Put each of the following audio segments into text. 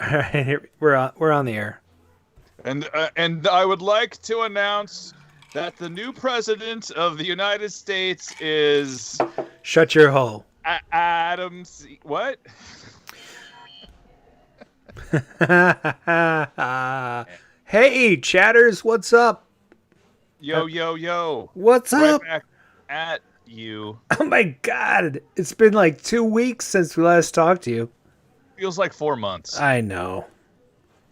All right, we're on the air. And I would like to announce that the new president of the United States is Shut your hole. Adam what? Hey, chatters, what's up? Yo yo yo. What's Right up? back at you. Oh my god, it's been like 2 weeks since we last talked to you. Feels like 4 months. I know.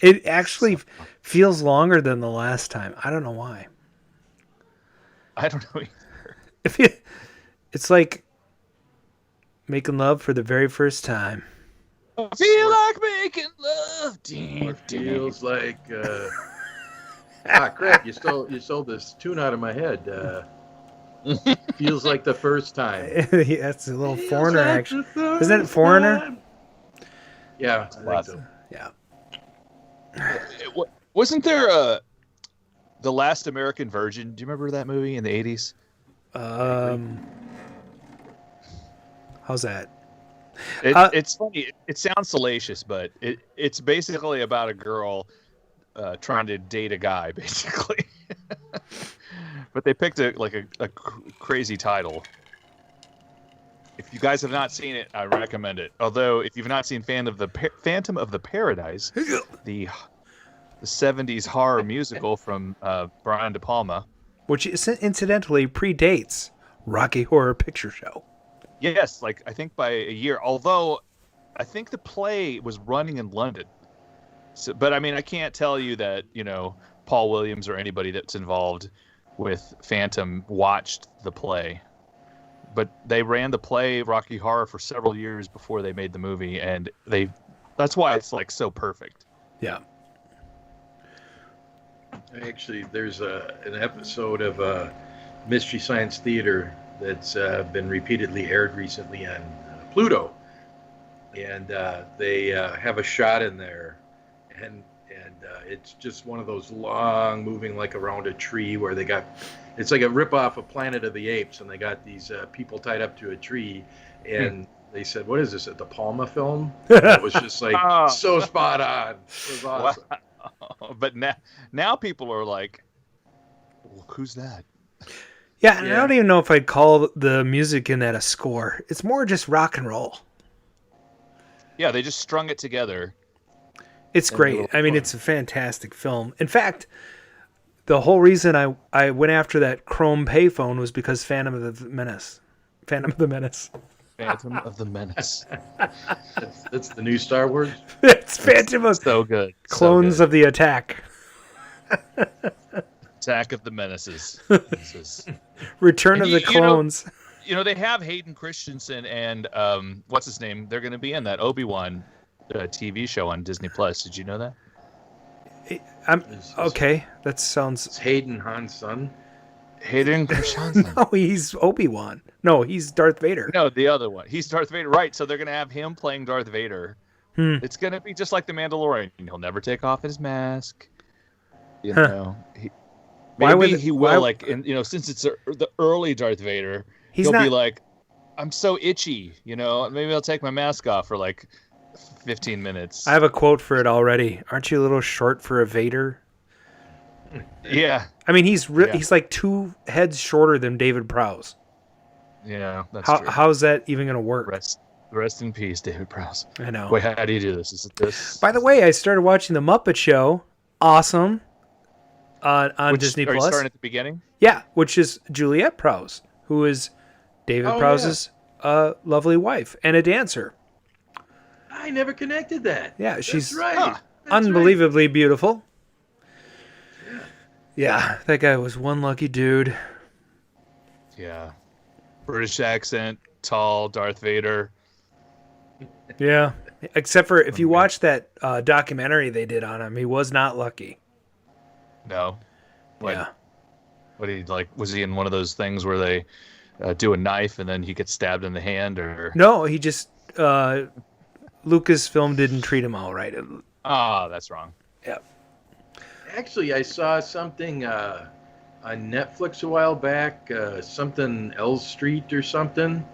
It actually So, feels longer than the last time. I don't know why. I don't know. If you, it's like making love for the very first time. I feel like making love. It feels like crap! You stole this tune out of my head. Feels like the first time. That's a little Feels foreigner like action. the Isn't that first foreigner? time. Yeah, I think so. Yeah. Wasn't there the Last American Virgin? Do you remember that movie in the 80s? How's that? It's funny. It sounds salacious, but it's basically about a girl trying to date a guy, basically. But they picked a crazy title. If you guys have not seen it, I recommend it. Although, if you've not seen Phantom of the Paradise, the 70s horror musical from Brian De Palma. Which incidentally predates Rocky Horror Picture Show. Yes, like I think by a year. Although I think the play was running in London. So, but I mean, I can't tell you that, Paul Williams or anybody that's involved with Phantom watched the play. But they ran the play Rocky Horror for several years before they made the movie, and that's why it's like so perfect. Yeah. Actually, there's an episode of Mystery Science Theater that's been repeatedly aired recently on Pluto, and they have a shot in there, and it's just one of those long moving like around a tree where it's like a ripoff of Planet of the Apes, and they got these people tied up to a tree, and they said, "What is this? A De Palma film?" It was just like so spot on. It was awesome. Wow. But now people are like, well, who's that? Yeah, and I don't even know if I'd call the music in that a score. It's more just rock and roll. Yeah, they just strung it together. It's great. I mean, it's a fantastic film. In fact, the whole reason I went after that chrome payphone was because Phantom of the Menace. Phantom of the Menace. That's the new Star Wars. It's Phantom of so good. Clones of the Attack. Attack of the Menaces. Return of the Clones. They have Hayden Christensen and what's his name? They're going to be in that Obi-Wan TV show on Disney Plus. Did you know that? Okay. That sounds. It's Hayden Han's son. Hayden Christensen. No, he's Obi-Wan. No, he's Darth Vader. No, the other one. He's Darth Vader, right? So they're going to have him playing Darth Vader. It's going to be just like the Mandalorian. He'll never take off his mask. Maybe he will, since it's the early Darth Vader, he'll be like, I'm so itchy, maybe I'll take my mask off for like 15 minutes. I have a quote for it already. Aren't you a little short for a Vader? Yeah. I mean, he's like 2 heads shorter than David Prowse. Yeah, that's true. How's that even going to work? Rest in peace, David Prowse. I know. Wait, how do you do this? Is it this? By the way, I started watching The Muppet Show. Awesome. On Disney Plus. Are you starting at the beginning? Yeah, which is Juliette Prowse, who is David Prowse's lovely wife and a dancer. I never connected that. Yeah, she's right. Unbelievably beautiful. Yeah, that guy was one lucky dude. Yeah. British accent, tall, Darth Vader. Yeah, except for if you watch that documentary they did on him, he was not lucky. No. Yeah. What was he in one of those things where they do a knife and then he gets stabbed in the hand, or? No, he just Lucasfilm didn't treat him all right. That's wrong. Yeah. Actually, I saw something on Netflix a while back, something L Street or something,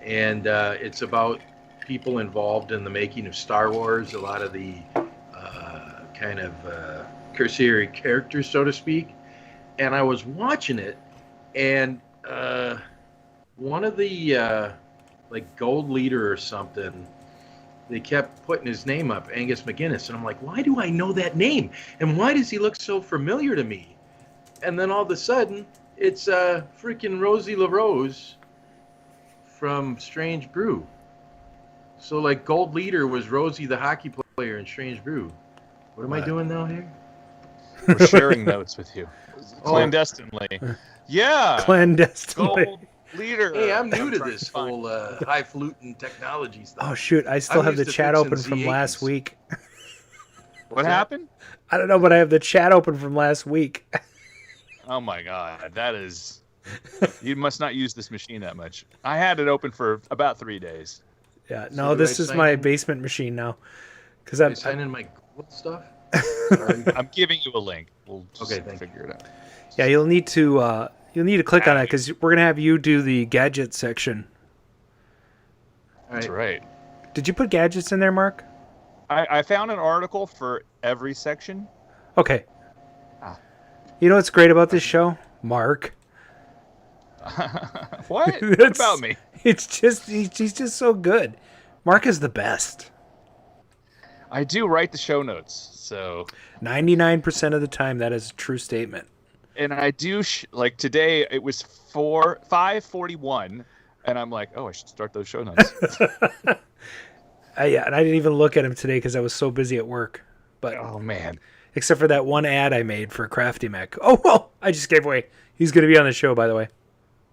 and it's about people involved in the making of Star Wars. A lot of the kind of tertiary character, so to speak. And I was watching it, and one of the like gold leader or something, they kept putting his name up, Angus McGinnis, and I'm like, why do I know that name? And why does he look so familiar to me? And then all of a sudden, it's freaking Rosie LaRose from Strange Brew. So like gold leader was Rosie the hockey player in Strange Brew. What am I doing now here? We're sharing notes with you. Clandestinely. Yeah. Clandestinely. Gold leader. Hey, I'm new to this whole highfalutin technology stuff. Oh shoot! I still have the chat open from last week. What happened? I don't know, but I have the chat open from last week. Oh my god, that is. You must not use this machine that much. I had it open for about 3 days. Yeah, no, this is my basement machine now. Because I'm signing in my Google stuff. Sorry. I'm giving you a link. We'll just figure it out. Yeah, you'll need to click on it because we're gonna have you do the gadget section. That's right. Did you put gadgets in there, Mark? I found an article for every section. Okay. You know what's great about this show, Mark? What? What about me? It's just he's just so good. Mark is the best. I do write the show notes, so 99% of the time that is a true statement. And I do like today it was 5:41, and I'm like, oh, I should start those show notes. Yeah, and I didn't even look at him today because I was so busy at work. But oh man, except for that one ad I made for CraftyMech. Oh well, I just gave away. He's going to be on the show, by the way.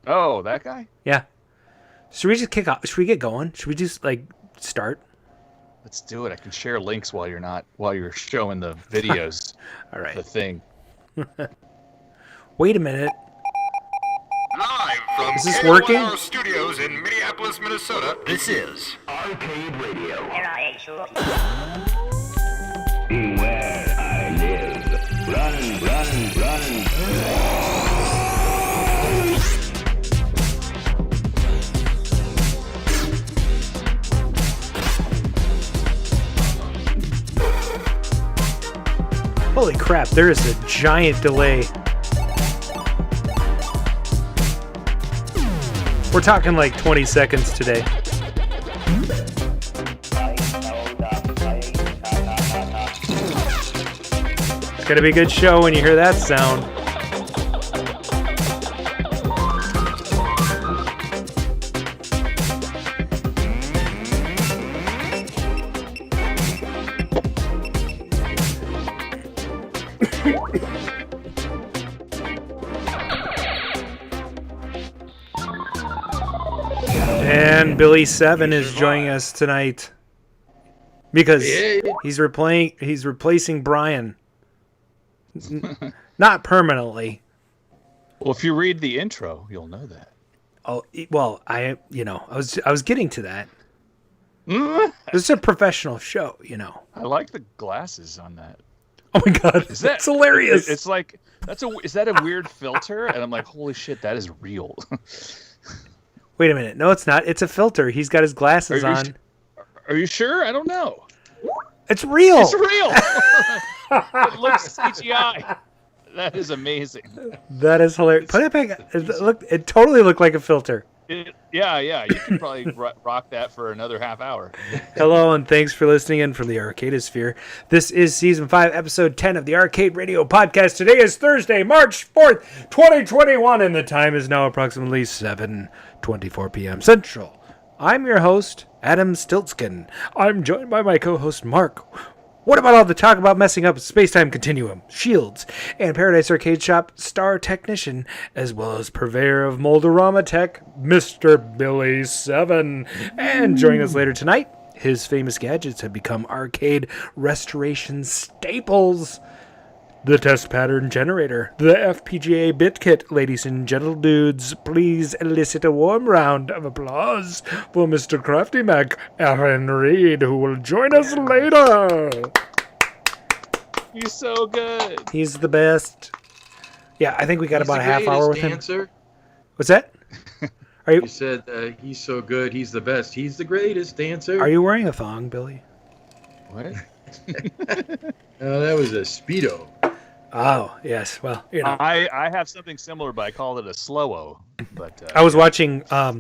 Oh, that guy? Yeah. Should we just kick off? Should we get going? Should we just start? Let's do it. I can share links while you're showing the videos. All right. The thing. Wait a minute. Live from Is this working? KOR Studios in Minneapolis, Minnesota. This is Arcade Radio. Beware, I live. Run, run, run. Holy crap, there is a giant delay. We're talking like 20 seconds today. It's gonna be a good show when you hear that sound. And Billy Seven is joining us tonight because he's replacing Brian. Not permanently. Well, if you read the intro, you'll know that. Oh well, I was getting to that. This is a professional show, I like the glasses on that. Oh my god, that's hilarious! It's like is that a weird filter? And I'm like, holy shit, that is real. Wait a minute, no, it's not. It's a filter. He's got his glasses on. Are you sure? I don't know. It's real. It's real. It looks CGI. That is amazing. That is hilarious. Put it back. It totally looked like a filter. Yeah. You can probably rock that for another half hour. Hello, and thanks for listening in from the Arcadosphere. This is Season 5, Episode 10 of the Arcade Radio Podcast. Today is Thursday, March 4th, 2021, and the time is now approximately 7:24 p.m. Central. I'm your host, Adam Stiltskin. I'm joined by my co-host, Mark. What about all the talk about messing up space-time continuum, shields, and Paradise Arcade Shop star technician, as well as purveyor of Moldorama tech, Mr. Billy 7. And joining us later tonight, his famous gadgets have become arcade restoration staples. The test pattern generator, the FPGA bit kit. Ladies and gentle dudes, please elicit a warm round of applause for Mr. CraftyMech, Aaron Reid, who will join us later. He's so good. He's the best. Yeah, I think we got about a half hour with him. Dancer. What's that? You said he's so good, he's the best. He's the greatest dancer. Are you wearing a thong, Billy? What? That was a Speedo. Oh, yes. Well, you know. I have something similar, but I call it a slow-o. But I was watching a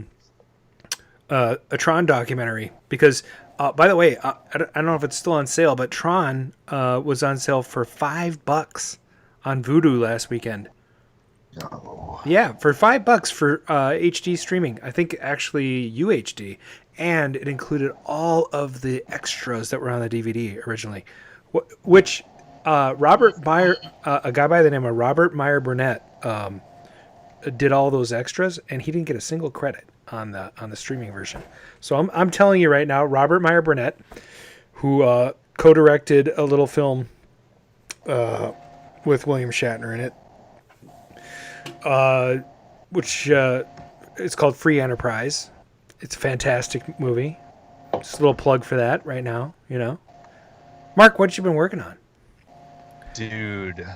Tron documentary because, by the way, I don't know if it's still on sale, but Tron was on sale for $5 on Vudu last weekend. No. Yeah, for $5 for HD streaming. I think actually UHD, and it included all of the extras that were on the DVD originally, which Robert Meyer, a guy by the name of Robert Meyer Burnett, did all those extras, and he didn't get a single credit on the streaming version. So I'm telling you right now, Robert Meyer Burnett, who co-directed a little film with William Shatner in it, which it's called Free Enterprise. It's a fantastic movie. Just a little plug for that right now, you know. Mark, what you been working on? Dude,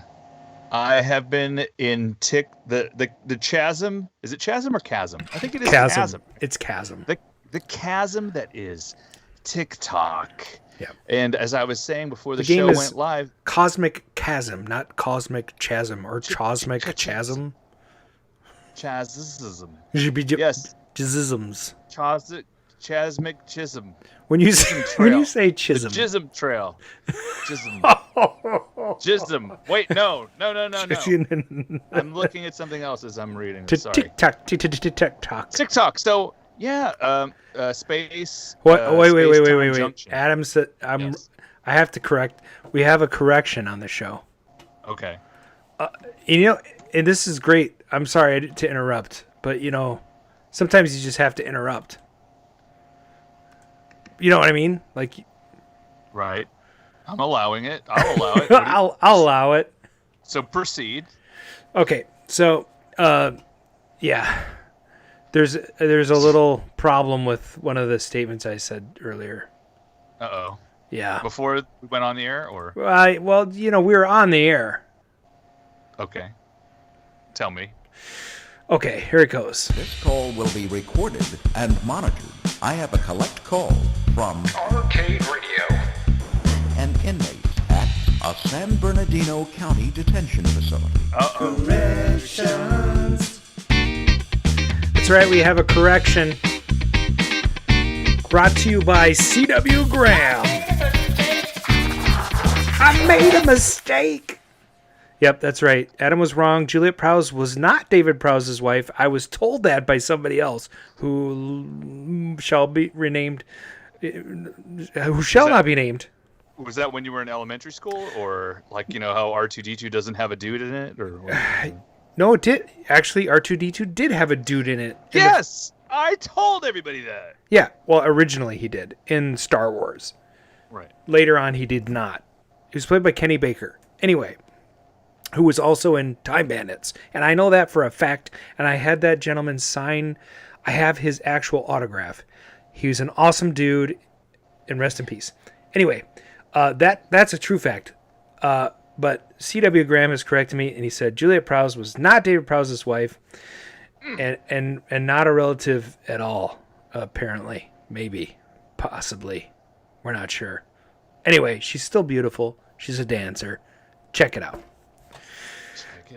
I have been in the chasm. Is it chasm or chasm? I think it is chasm. It's chasm. The chasm that is TikTok. Yeah. And as I was saying before the game show is went live, Cosmic Chasm, not Cosmic Chasm or Cosmic Chasm. Chasm. Yes. Chisms. Chasmic Chism. When you say chism. The Chism Trail. Chism. Chism. Wait, no. I'm looking at something else as I'm reading. Sorry. TikTok. TikTok. So yeah, space. What? Wait. Junction. Adam said, Yes. I have to correct. We have a correction on the show. Okay. You know, and this is great. I'm sorry to interrupt, but you know, sometimes you just have to interrupt. You know what I mean? Like, right. I'm allowing it. I'll allow it. I'll allow it. So proceed. Okay. So, yeah. There's a little problem with one of the statements I said earlier. Uh-oh. Yeah. Before we went on the air, or? Well, you know, we were on the air. Okay. Tell me. Okay, here it goes. This call will be recorded and monitored. I have a collect call from Arcade Radio. an inmate at a San Bernardino County detention facility. Uh-oh. That's right, we have a correction. Brought to you by C.W. Graham. I made a mistake. Yep, that's right. Adam was wrong. Juliet Prowse was not David Prowse's wife. I was told that by somebody else who shall be renamed, who shall not be named. Was that when you were in elementary school, or like, you know, how R2D2 doesn't have a dude in it, or? No, it did. Actually, R2D2 did have a dude in it. Yes, I told everybody that. Yeah, well, originally he did in Star Wars. Right. Later on, he did not. He was played by Kenny Baker. Anyway, who was also in Time Bandits. And I know that for a fact. And I had that gentleman sign. I have his actual autograph. He was an awesome dude. And rest in peace. Anyway, that's a true fact. But C.W. Graham has corrected me. And he said Juliet Prowse was not David Prowse's wife. And not a relative at all. Apparently. Maybe. Possibly. We're not sure. Anyway, she's still beautiful. She's a dancer. Check it out.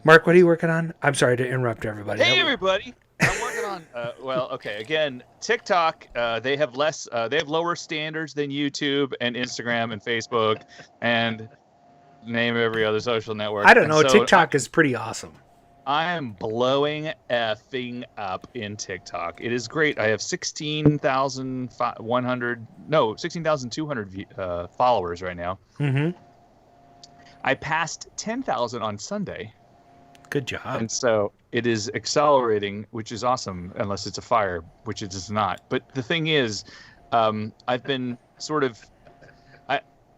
Mark, what are you working on? I'm sorry to interrupt everybody. Hey, everybody! I'm working on. Okay. Again, TikTok. They have lower standards than YouTube and Instagram and Facebook and name every other social network. I don't know. And so TikTok is pretty awesome. I am blowing effing up in TikTok. It is great. I have 16,200 followers right now. Mm-hmm. I passed 10,000 on Sunday. Good job. And so it is accelerating, which is awesome, unless it's a fire, which it is not. But the thing is, I've been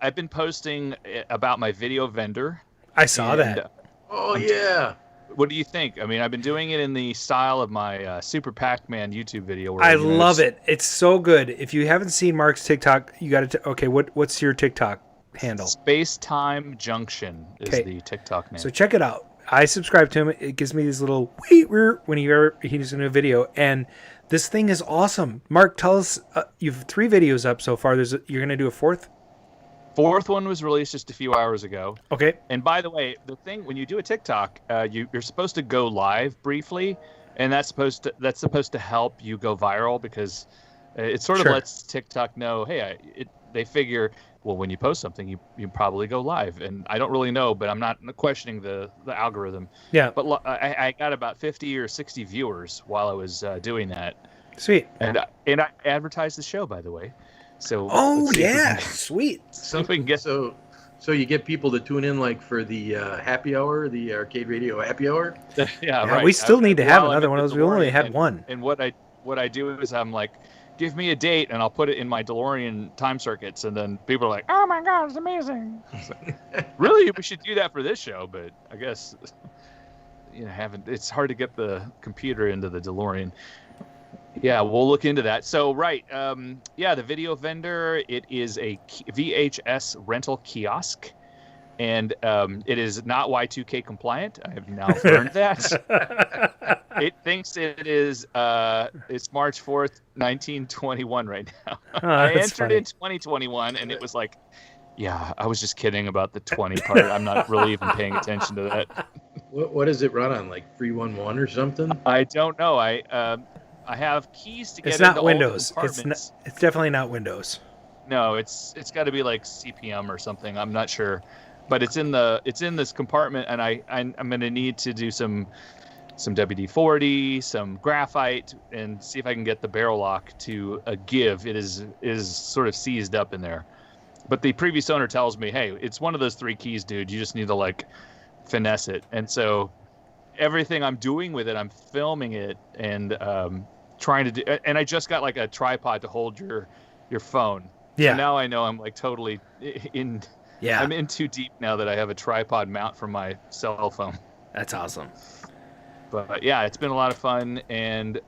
I've been posting about my video vendor. I saw that. Oh, yeah. What do you think? I mean, I've been doing it in the style of my Super Pac-Man YouTube video. Where, I love it. It's so good. If you haven't seen Mark's TikTok, you got to. Okay, what's your TikTok handle? Space Time Junction is the TikTok name. So check it out. I subscribe to him. It gives me these little wheat when he's in a video, and this thing is awesome. Mark, tell us. You have 3 videos up so far. You're going to do a 4th? Fourth one was released just a few hours ago. Okay. And by the way, the thing when you do a TikTok, you're supposed to go live briefly, and that's supposed to help you go viral because it sort of lets TikTok know, hey, they figure, well, when you post something, you probably go live, and I don't really know, but I'm not questioning the algorithm. Yeah. But I got about 50 or 60 viewers while I was doing that. Sweet. And I advertised the show, by the way. So sweet. So we can get So you get people to tune in like for the happy hour, the arcade radio happy hour. yeah, right. We still need to have another one of those. We only had one. And what I do is I'm like, give me a date and I'll put it in my DeLorean time circuits, and then people are like, oh my god, it's amazing. So, really, we should do that for this show, but I guess it's hard to get the computer into the DeLorean. Yeah, we'll look into that. So, the video vendor, it is a VHS rental kiosk, and it is not Y2K compliant. I have now learned that. It thinks it is, it's March 4th, 1921 right now. I entered in 2021, and it was like, yeah, I was just kidding about the 20 part. I'm not really even paying attention to that. What does it run on, like 311 or something? I don't know. I have keys to get it's into not Windows. all the compartments. It's definitely not Windows. No, it's got to be like CPM or something. I'm not sure, but it's in this compartment, and I'm going to need to do some WD-40, some graphite, and see if I can get the barrel lock to give. It is sort of seized up in there, but the previous owner tells me, hey, it's one of those 3 keys, dude. You just need to like finesse it, and so everything I'm doing with it, I'm filming it and trying to do, and I just got like a tripod to hold your phone. Yeah. So now I know I'm like totally in. Yeah. I'm in too deep now that I have a tripod mount for my cell phone. That's awesome. But yeah, it's been a lot of fun, and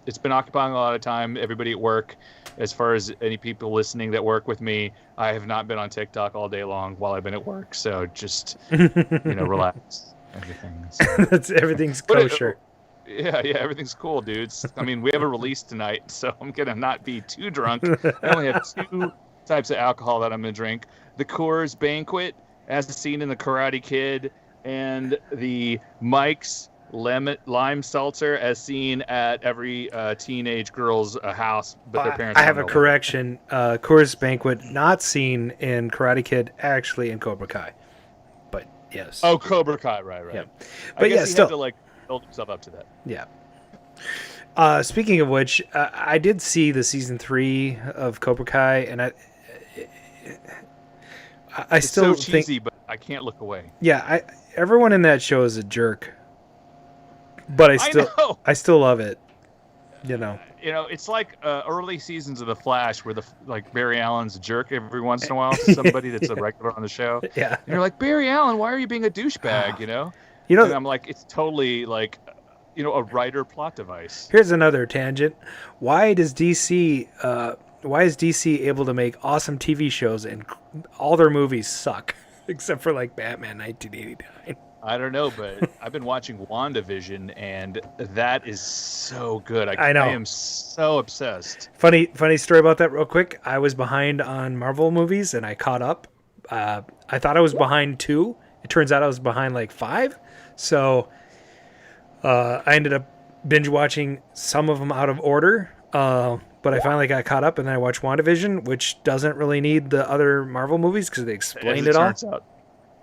it's been occupying a lot of time. Everybody at work, as far as any people listening that work with me, I have not been on TikTok all day long while I've been at work. So just relax. Everything's kosher. Yeah, everything's cool, dudes. I mean, we have a release tonight, so I'm gonna not be too drunk. I only have 2 types of alcohol that I'm gonna drink: the Coors Banquet, as seen in the Karate Kid, and the Mike's Lime Seltzer, as seen at every teenage girl's house, but their parents. I have a correction. Coors Banquet, not seen in Karate Kid, actually in Cobra Kai. But yes. Oh, Cobra Kai, right. Yeah. But I guess he had to like build himself up to that. Yeah. Speaking of which, I did see the season 3 of Cobra Kai, and I it's still so cheesy, but I can't look away. Yeah, everyone in that show is a jerk, but I still love it. It's like early seasons of The Flash, where Barry Allen's a jerk every once in a while to somebody that's a regular on the show. Yeah, and you're like, Barry Allen, why are you being a douchebag? And I'm like, it's totally like, a writer plot device. Here's another tangent. Why is DC able to make awesome TV shows and all their movies suck, except for like Batman 1989? I don't know, but I've been watching WandaVision, and that is so good. I know. I am so obsessed. Funny story about that real quick. I was behind on Marvel movies, and I caught up. I thought I was behind 2. It turns out I was behind like 5. So I ended up binge watching some of them out of order. But I finally got caught up, and then I watched WandaVision, which doesn't really need the other Marvel movies because they explained it all. Turns out.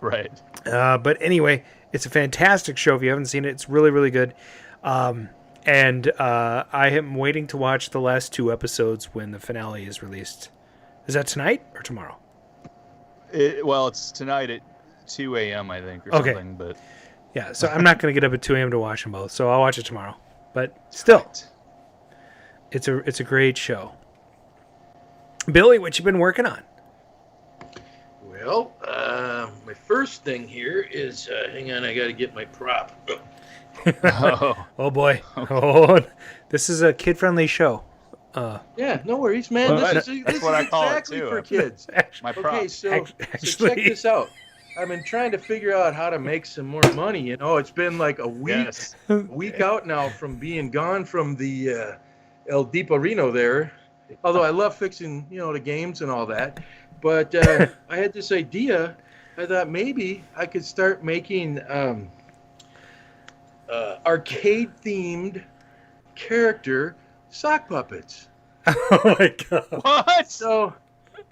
Right. But anyway, it's a fantastic show. If you haven't seen it, it's really, really good. And I am waiting to watch the last 2 episodes when the finale is released. Is that tonight or tomorrow? It's tonight at 2 a.m., I think, or something. But yeah, so I'm not going to get up at 2 a.m. to watch them both, so I'll watch it tomorrow. But still, it's a great show. Billy, what you been working on? Well, my first thing here is, hang on, I got to get my prop. Oh boy. Oh, this is a kid-friendly show. Yeah, no worries, man. Well, this is what I call exactly it too. for kids. My prop. Okay, so Actually, check this out. I've been trying to figure out how to make some more money. It's been like a week out now from being gone from the El Deepo Reno there. Although I love fixing, the games and all that. But I had this idea. I thought maybe I could start making arcade-themed character sock puppets. Oh my god. What? So,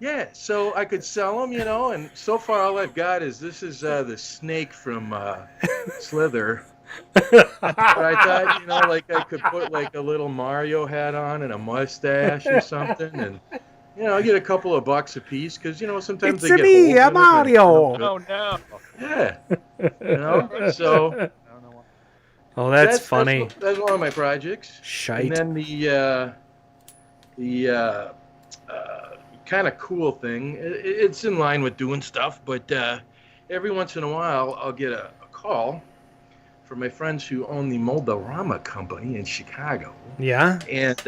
yeah, so I could sell them, and so far all I've got is the snake from Slither. But I thought, like I could put like a little Mario hat on and a mustache or something, and I get a couple of bucks a piece because sometimes It's they get me, holes in it, Mario. Oh no. Yeah, so Oh, that's funny. That's one of my projects. Shite. And then the kind of cool thing, it's in line with doing stuff, but every once in a while I'll get a call from my friends who own the Mold-A-Rama company in Chicago. Yeah? And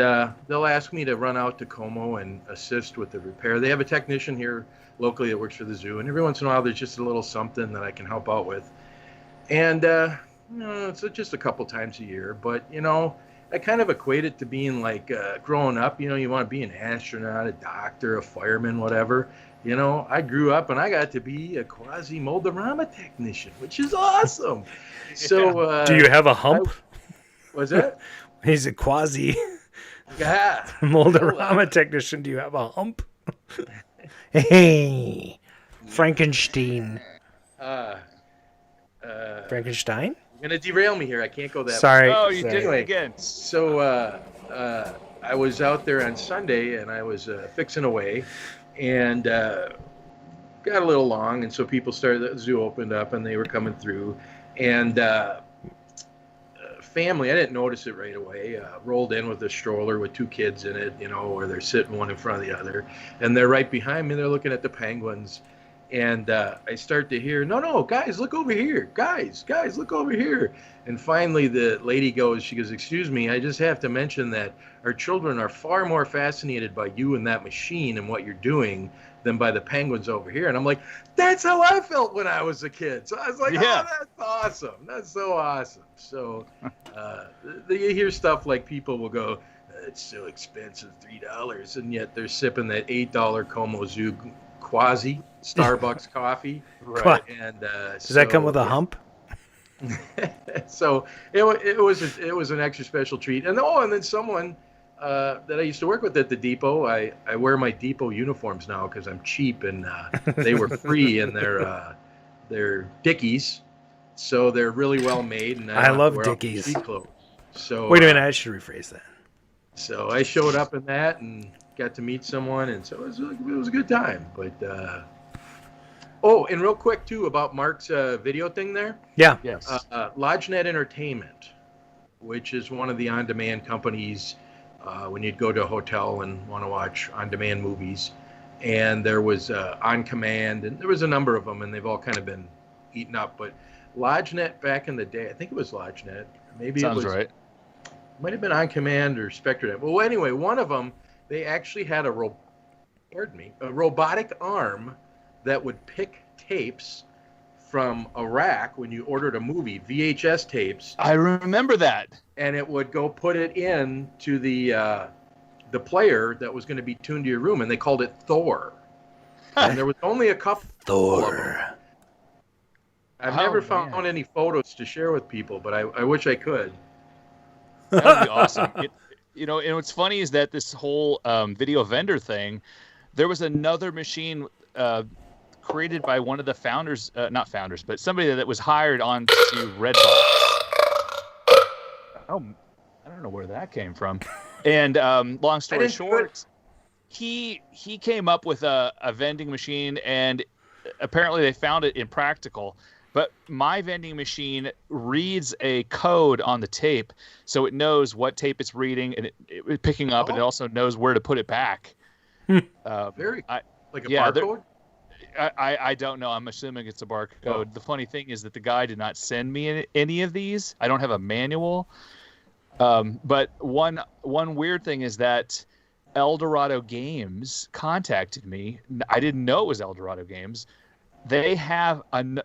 they'll ask me to run out to Como and assist with the repair. They have a technician here locally that works for the zoo, and every once in a while there's just a little something that I can help out with. And it's just a couple times a year, but I kind of equate it to being like growing up. You want to be an astronaut, a doctor, a fireman, whatever. I grew up and I got to be a quasi Mold-A-Rama technician, which is awesome. So, do you have a hump? What's that? He's a quasi Yeah. Mold-A-Rama technician. Do you have a hump? Hey, Frankenstein. Frankenstein? You're going to derail me here. I can't go that Sorry. way. Oh, you Sorry. did it again. So I was out there on Sunday and I was fixing away and got a little long. And so people started, the zoo opened up and they were coming through. And family, I didn't notice it right away, rolled in with a stroller with two kids in it, where they're sitting one in front of the other. And they're right behind me. They're looking at the penguins. And I start to hear, no, guys, look over here. Guys, look over here. And finally, the lady she goes, excuse me, I just have to mention that our children are far more fascinated by you and that machine and what you're doing than by the penguins over here. And I'm like, that's how I felt when I was a kid. So I was like, Yeah. oh, that's awesome. That's so awesome. So you hear stuff like people will go, it's so expensive, $3. And yet they're sipping that $8 Como Zoo quasi Starbucks coffee. Right. And Does that come with a hump? So it was an extra special treat. And then someone that I used to work with at the depot, I wear my depot uniforms now because I'm cheap, and they were free, and they're Dickies, so they're really well made. And I love wear all Dickies. cheap clothes. So Wait a minute, I should rephrase that. So I showed up in that and got to meet someone, and so it was a good time. But and real quick too about Mark's video thing there. Yeah. Yes. LodgeNet Entertainment, which is one of the on-demand companies when you'd go to a hotel and want to watch on-demand movies. And there was On Command, and there was a number of them, and they've all kind of been eaten up. But LodgeNet back in the day, I think it was LodgeNet. Maybe Sounds it was, right. might have been On Command or SpectreNet. Well, anyway, one of them, they actually had a robotic arm that would pick tapes from a rack when you ordered a movie, VHS tapes, I remember that. and it would go put it in to the player that was going to be tuned to your room, and they called it Thor. And there was only a couple of them. Thor. I've Oh, never man. found any photos to share with people, but I wish I could. That would be awesome. And what's funny is that this whole video vendor thing, there was another machine created by one of the founders, not founders, but somebody that was hired on to Redbox. Oh, I don't know where that came from. And long story short, he came up with a vending machine, and apparently they found it impractical. But my vending machine reads a code on the tape, so it knows what tape it's reading and it picking up, and it also knows where to put it back. Very like a barcode? I don't know. I'm assuming it's a barcode. Oh. The funny thing is that the guy did not send me any of these. I don't have a manual. But one weird thing is that Eldorado Games contacted me. I didn't know it was Eldorado Games. They have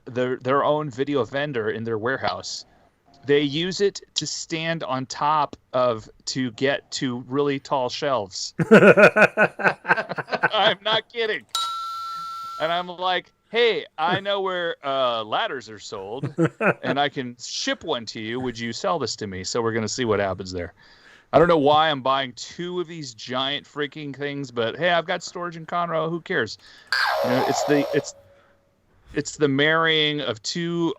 their own video vendor in their warehouse. They use it to stand on top of to get to really tall shelves. I'm not kidding. And I'm like, hey, I know where ladders are sold, and I can ship one to you. Would you sell this to me? So we're going to see what happens there. I don't know why I'm buying 2 of these giant freaking things, but hey, I've got storage in Conroe. Who cares? You know, it's the marrying of 2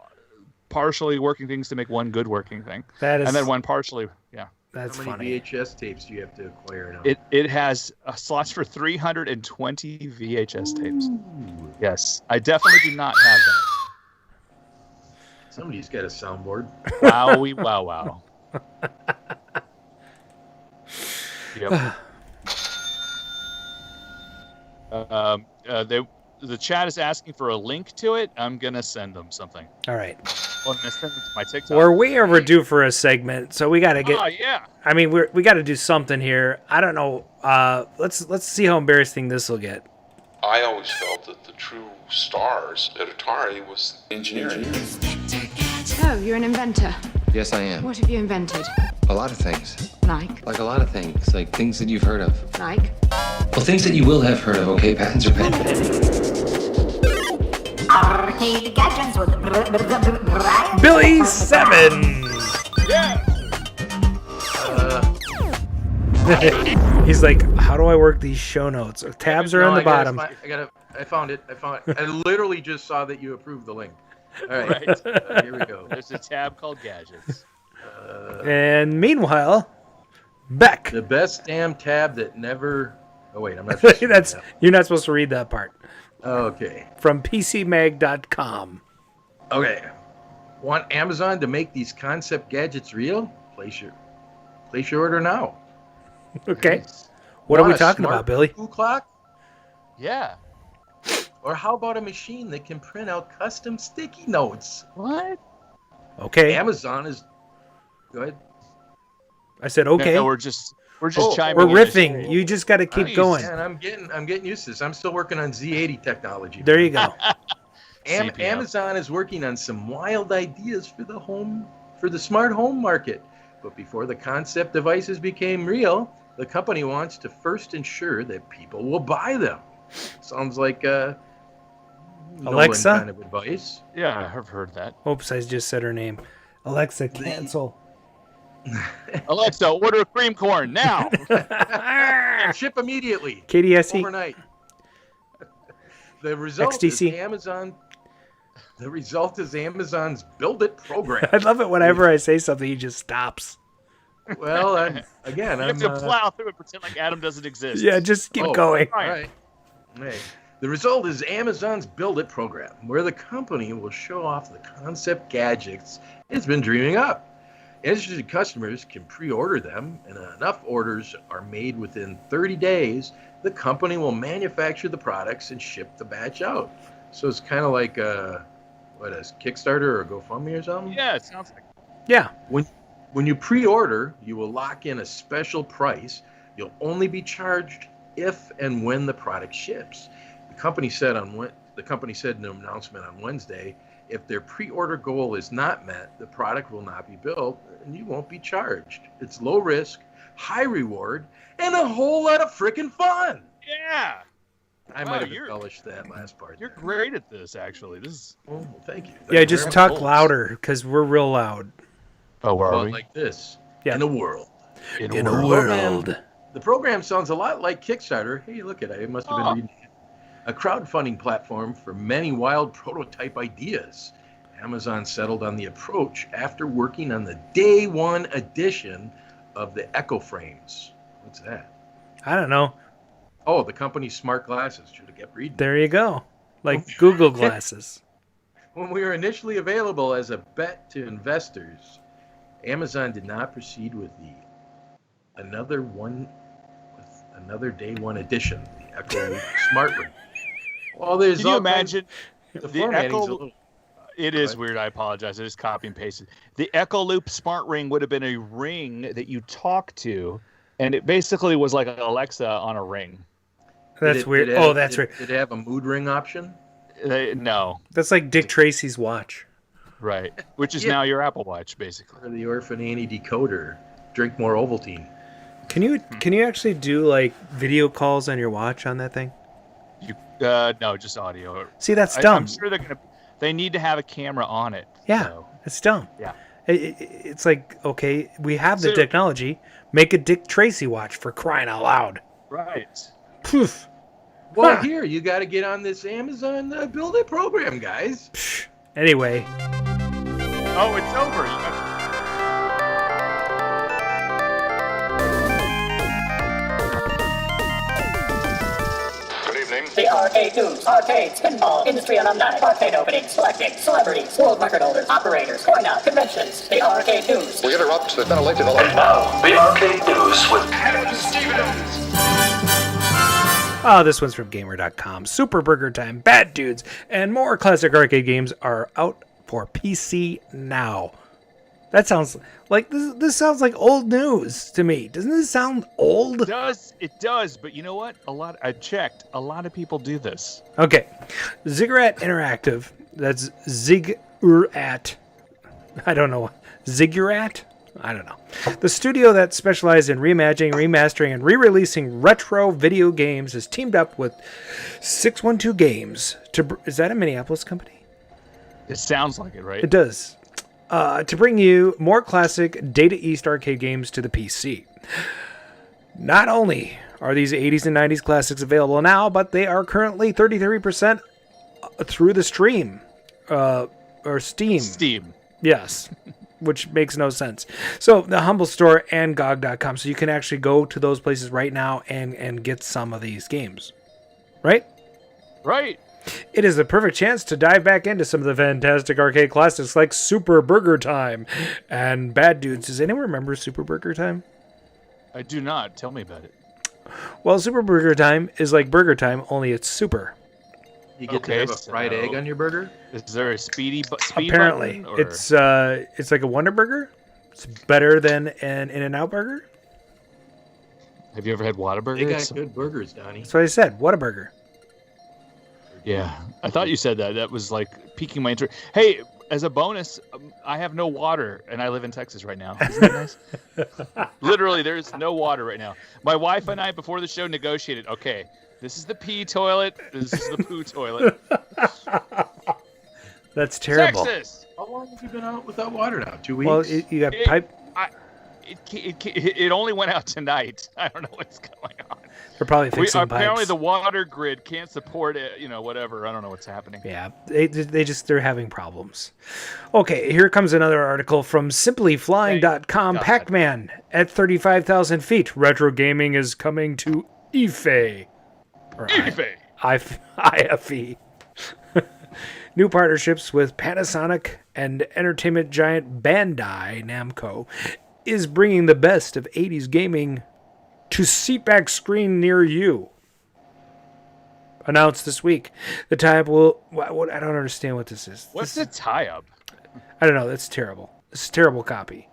partially working things to make one good working thing. That is, and then one partially, yeah. That's How many funny. VHS tapes do you have to acquire now? It has slots for 320 VHS tapes. Yes, I definitely do not have that. Somebody's got a soundboard. Wowie, wow. Yep. The chat is asking for a link to it. I'm gonna send them something. All right. Well, I'm gonna send it to my TikTok. We're way overdue for a segment, so we got to get. Oh yeah. I mean, we got to do something here. I don't know. Let's see how embarrassing this will get. I always felt that the true stars at Atari was engineering. Oh, you're an inventor. Yes, I am. What have you invented? A lot of things. Like? Like a lot of things. Like things that you've heard of. Like? Well, things that you will have heard of, okay? Patents are pending. Arcade gadgets with Brian. Billy 7. Yeah. He's like, how do I work these show notes? Tabs are on the bottom. I found it. I literally just saw that you approved the link. All right. Right. Here we go. There's a tab called Gadgets. And meanwhile, Beck. The best damn tab that never. Oh wait, I'm not. supposed to read that. You're not supposed to read that part. Okay. From PCMag.com. Okay. Want Amazon to make these concept gadgets real? Place your order now. Okay. What are we Want a talking smart about, Billy? cuckoo clock? Yeah. Or how about a machine that can print out custom sticky notes? What? Okay. Amazon is. Go ahead. I said okay. No, we're just chiming. We're in. riffing. You just got to keep going. Man, I'm getting used to this. I'm still working on Z80 technology. There you go. CPM. Amazon is working on some wild ideas for the smart home market. But before the concept devices became real, the company wants to first ensure that people will buy them. Sounds like Alexa? kind of advice. Yeah, I've heard that. Oops, I just said her name. Alexa, cancel. Alexa, order cream corn now. Ship immediately. KDSE. Overnight. The result XTC. is Amazon. The result is Amazon's Build It program. I love it whenever I say something, he just stops. Well, I'm You have to plow through and pretend like Adam doesn't exist. Yeah, just keep going. All right. Hey. The result is Amazon's Build It program, where the company will show off the concept gadgets it's been dreaming up. Interested customers can pre-order them, and enough orders are made within 30 days, the company will manufacture the products and ship the batch out. So it's kind of like a Kickstarter or a GoFundMe or something? Yeah, it sounds like. Yeah. When you pre-order, you will lock in a special price. You'll only be charged if and when the product ships. The company said in an announcement on Wednesday, if their pre-order goal is not met, the product will not be built and you won't be charged. It's low risk, high reward, and a whole lot of freaking fun. Yeah. I might have embellished that last part. You're great at this, actually. This is. Oh, thank you. Yeah, just talk louder because we're real loud. Oh, where are Well, we? like this. Yeah. In a world. In a world. The program sounds a lot like Kickstarter. Hey, look at it. I must have been reading it. A crowdfunding platform for many wild prototype ideas. Amazon settled on the approach after working on the day one edition of the Echo Frames. What's that? I don't know. Oh, the company's smart glasses. Should have kept reading. There you go. Like Google glasses. When we were initially available as a bet to investors, Amazon did not proceed with another day one edition, the Echo Smart Ring. Well, there's Can you imagine the the formatting's a Echo? little. It is weird. I apologize. I just copy and pasted. The Echo Loop Smart Ring would have been a ring that you talk to, and it basically was like an Alexa on a ring. That's weird. That's weird. Did it have a mood ring option? No. That's like Dick Tracy's watch. Right. Which is now your Apple Watch, basically. Or the Orphan Annie decoder. Drink more Ovaltine. Can you actually do like video calls on your watch on that thing? No, just audio. See, that's dumb. I'm sure they need to have a camera on it. Yeah, so. it's dumb. Yeah. It's like, okay, we have the technology. Make a Dick Tracy watch, for crying out loud. Right. Poof. Well, here, you got to get on this Amazon Build It program, guys. Anyway. Oh, it's over. The arcade news, arcades, pinball, industry alumni, arcade openings, selecting celebrities, world record holders, operators, coin-out, conventions. The arcade news. We interrupt the ventilated development. And now, the arcade news with Adam Stevens. Oh, this one's from Gamer.com. Super Burger Time, Bad Dudes, and more classic arcade games are out for PC now. That sounds like this sounds like old news to me. Doesn't this sound old? It does, but you know what? I checked. A lot of people do this. Okay. Ziggurat Interactive. That's Ziggurat. I don't know. Ziggurat? I don't know. The studio that specializes in reimagining, remastering, and re-releasing retro video games has teamed up with 612 Games to... Is that a Minneapolis company? It sounds like it, right? It does. To bring you more classic Data East arcade games to the PC. Not only are these 80s and 90s classics available now, but they are currently 33% through the stream. Or Steam. Steam. Yes. Which makes no sense. So the Humble Store and GOG.com. So you can actually go to those places right now and get some of these games. Right? Right. It is the perfect chance to dive back into some of the fantastic arcade classics like Super Burger Time and Bad Dudes. Does anyone remember Super Burger Time? I do not. Tell me about it. Well, Super Burger Time is like Burger Time, only it's super. You get to have a fried egg on your burger? Is there a speed Apparently. button, or... It's like a Wonder Burger. It's better than an In-N-Out burger. Have you ever had Whataburger? They got good burgers, Donnie. That's what I said. Whataburger. Yeah, I thought you said that. That was like piquing my interest. Hey, as a bonus, I have no water, and I live in Texas right now. Isn't that nice? Literally, there's no water right now. My wife and I, before the show, negotiated. Okay, this is the pee toilet. This is the poo toilet. That's terrible. Texas. How long have you been out without water now? 2 weeks? Well, you got pipe. It only went out tonight. I don't know what's going on. They're probably fixing pipes. Apparently the water grid can't support it, whatever. I don't know what's happening. Yeah, they're having problems. Okay, here comes another article from simplyflying.com. Pac-Man at 35,000 feet. Retro gaming is coming to IFE. Or IFE. New partnerships with Panasonic and entertainment giant Bandai Namco is bringing the best of 80s gaming to seatback screen near you. Announced this week. The tie-up will... What, I don't understand what this is. What's the tie-up? I don't know. That's terrible. This is a terrible copy.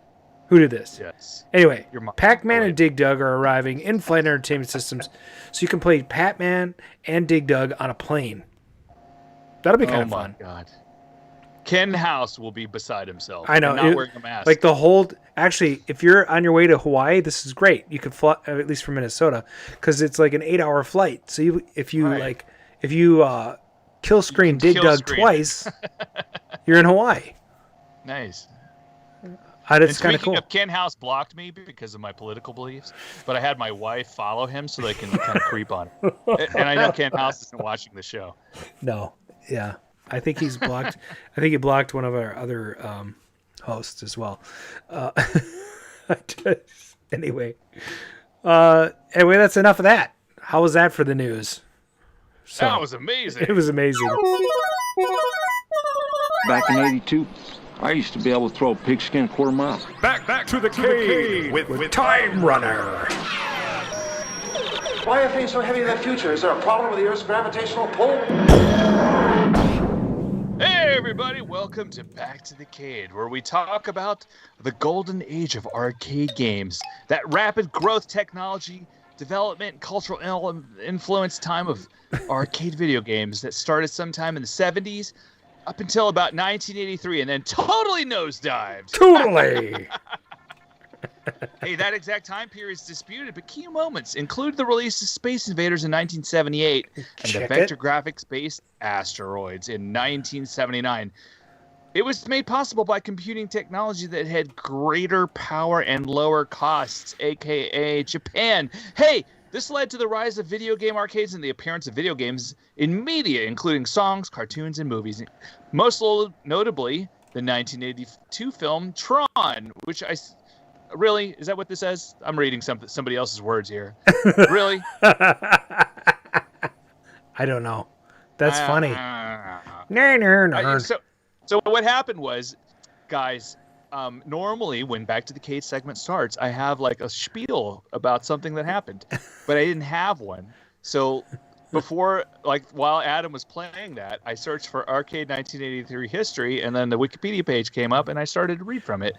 Who did this? Yes. Anyway, Pac-Man and Dig Dug are arriving in flight entertainment systems, so you can play Pac-Man and Dig Dug on a plane. That'll be kind of fun. Oh my God. Ken House will be beside himself. I know. Not wearing a mask. Like the whole... Actually, if you're on your way to Hawaii, this is great. You could fly, at least from Minnesota, because it's like an 8-hour flight. So if you kill screen Dig Dug twice, you're in Hawaii. Nice. It's kind of cool. Ken House blocked me because of my political beliefs, but I had my wife follow him so they can kind of creep on him. And I know Ken House isn't watching the show. No. Yeah. I think he's blocked. I think he blocked one of our other hosts as well. Anyway, that's enough of that. How was that for the news? So, that was amazing. It was amazing. Back in '82, I used to be able to throw a pigskin quarter mile. Back to the cave with Time Runner. Why are things so heavy in the future? Is there a problem with the Earth's gravitational pull? Hey everybody, welcome to Back to the Cade, where we talk about the golden age of arcade games, that rapid growth technology, development, and cultural influence time of arcade video games that started sometime in the 70s up until about 1983 and then totally nosedived. Totally. Hey, that exact time period is disputed, but key moments include the release of Space Invaders in 1978 and the vector graphics-based Asteroids in 1979. It was made possible by computing technology that had greater power and lower costs, aka Japan. Hey, this led to the rise of video game arcades and the appearance of video games in media, including songs, cartoons, and movies. Most notably, the 1982 film Tron, which really, is that what this says? I'm reading somebody else's words here. Really? I don't know. That's funny. No. So what happened was, guys, normally when Back to the Cage segment starts, I have like a spiel about something that happened, but I didn't have one. So before, like while Adam was playing that, I searched for Arcade 1983 history, and then the Wikipedia page came up, and I started to read from it.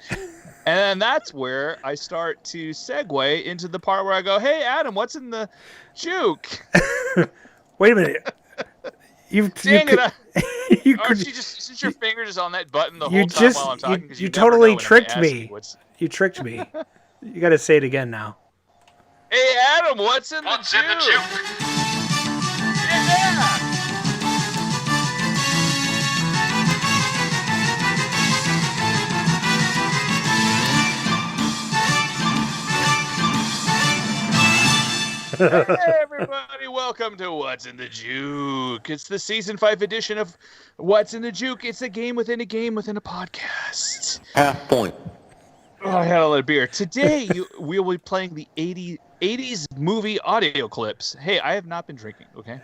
And then that's where I start to segue into the part where I go, hey, Adam, what's in the juke? Wait a minute. Since your finger is on that button the whole time while I'm talking. You totally tricked me. You tricked me. You got to say it again now. Hey, Adam, what's in the juke? Yeah! Hey everybody, welcome to What's in the Juke. It's the season 5 edition of What's in the Juke. It's a game within a game within a podcast. Half point. Oh, I had a little beer. Today we will be playing the 80s movie audio clips. Hey, I have not been drinking, okay?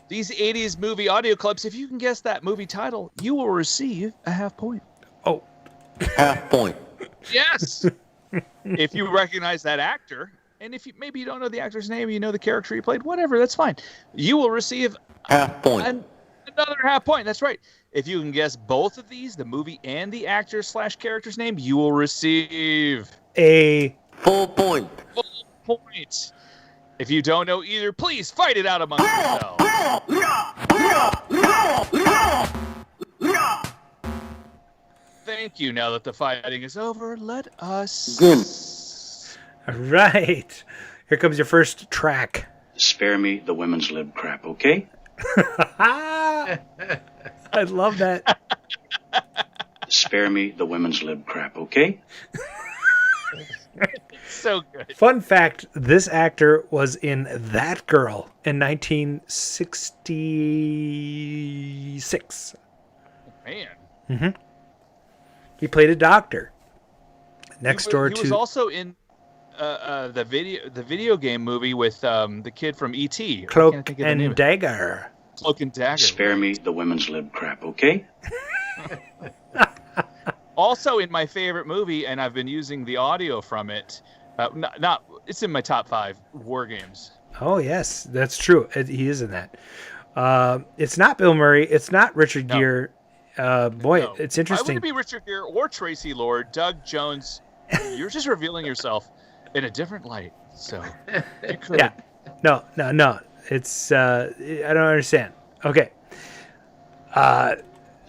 These 80s movie audio clips, if you can guess that movie title, you will receive a half point. Oh. Half point. Yes. If you recognize that actor, and if maybe you don't know the actor's name, you know the character he played, whatever, that's fine. You will receive half point. Another half point. That's right. If you can guess both of these, the movie and the actor/character's name, you will receive a full point. Full point. If you don't know either, please fight it out among yourselves. Thank you. Now that the fighting is over, let us begin. All right. Here comes your first track. Spare me the women's lib crap, okay? I love that. Spare me the women's lib crap, okay? So good. Fun fact, this actor was in That Girl in 1966. Man. Mm-hmm. He played a doctor. He was also in the video game movie with the kid from E.T. Cloak and Dagger. Cloak and Dagger. Spare me the women's lib crap, okay? Also in my favorite movie, and I've been using the audio from it. It's in my top 5 war games. Oh yes, that's true. He is in that. It's not Bill Murray. It's not Richard Gere. It's interesting. I wouldn't be Richard Gere or Tracy Lord, Doug Jones. You're just revealing yourself in a different light. So you could. Yeah. No. It's I don't understand. Okay.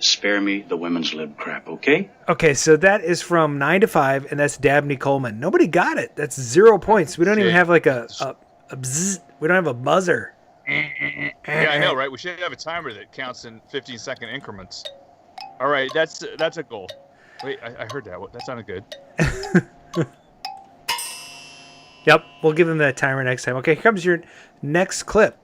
Spare me the women's lib crap, okay? Okay, so that is from 9 to 5, and that's Dabney Coleman. Nobody got it. That's 0 points. We don't even have like a bzz. We don't have a buzzer. Yeah, I know, right? We should have a timer that counts in 15-second increments. All right, that's a goal. Wait, I heard that. That sounded good. Yep, we'll give them that timer next time. Okay, here comes your next clip.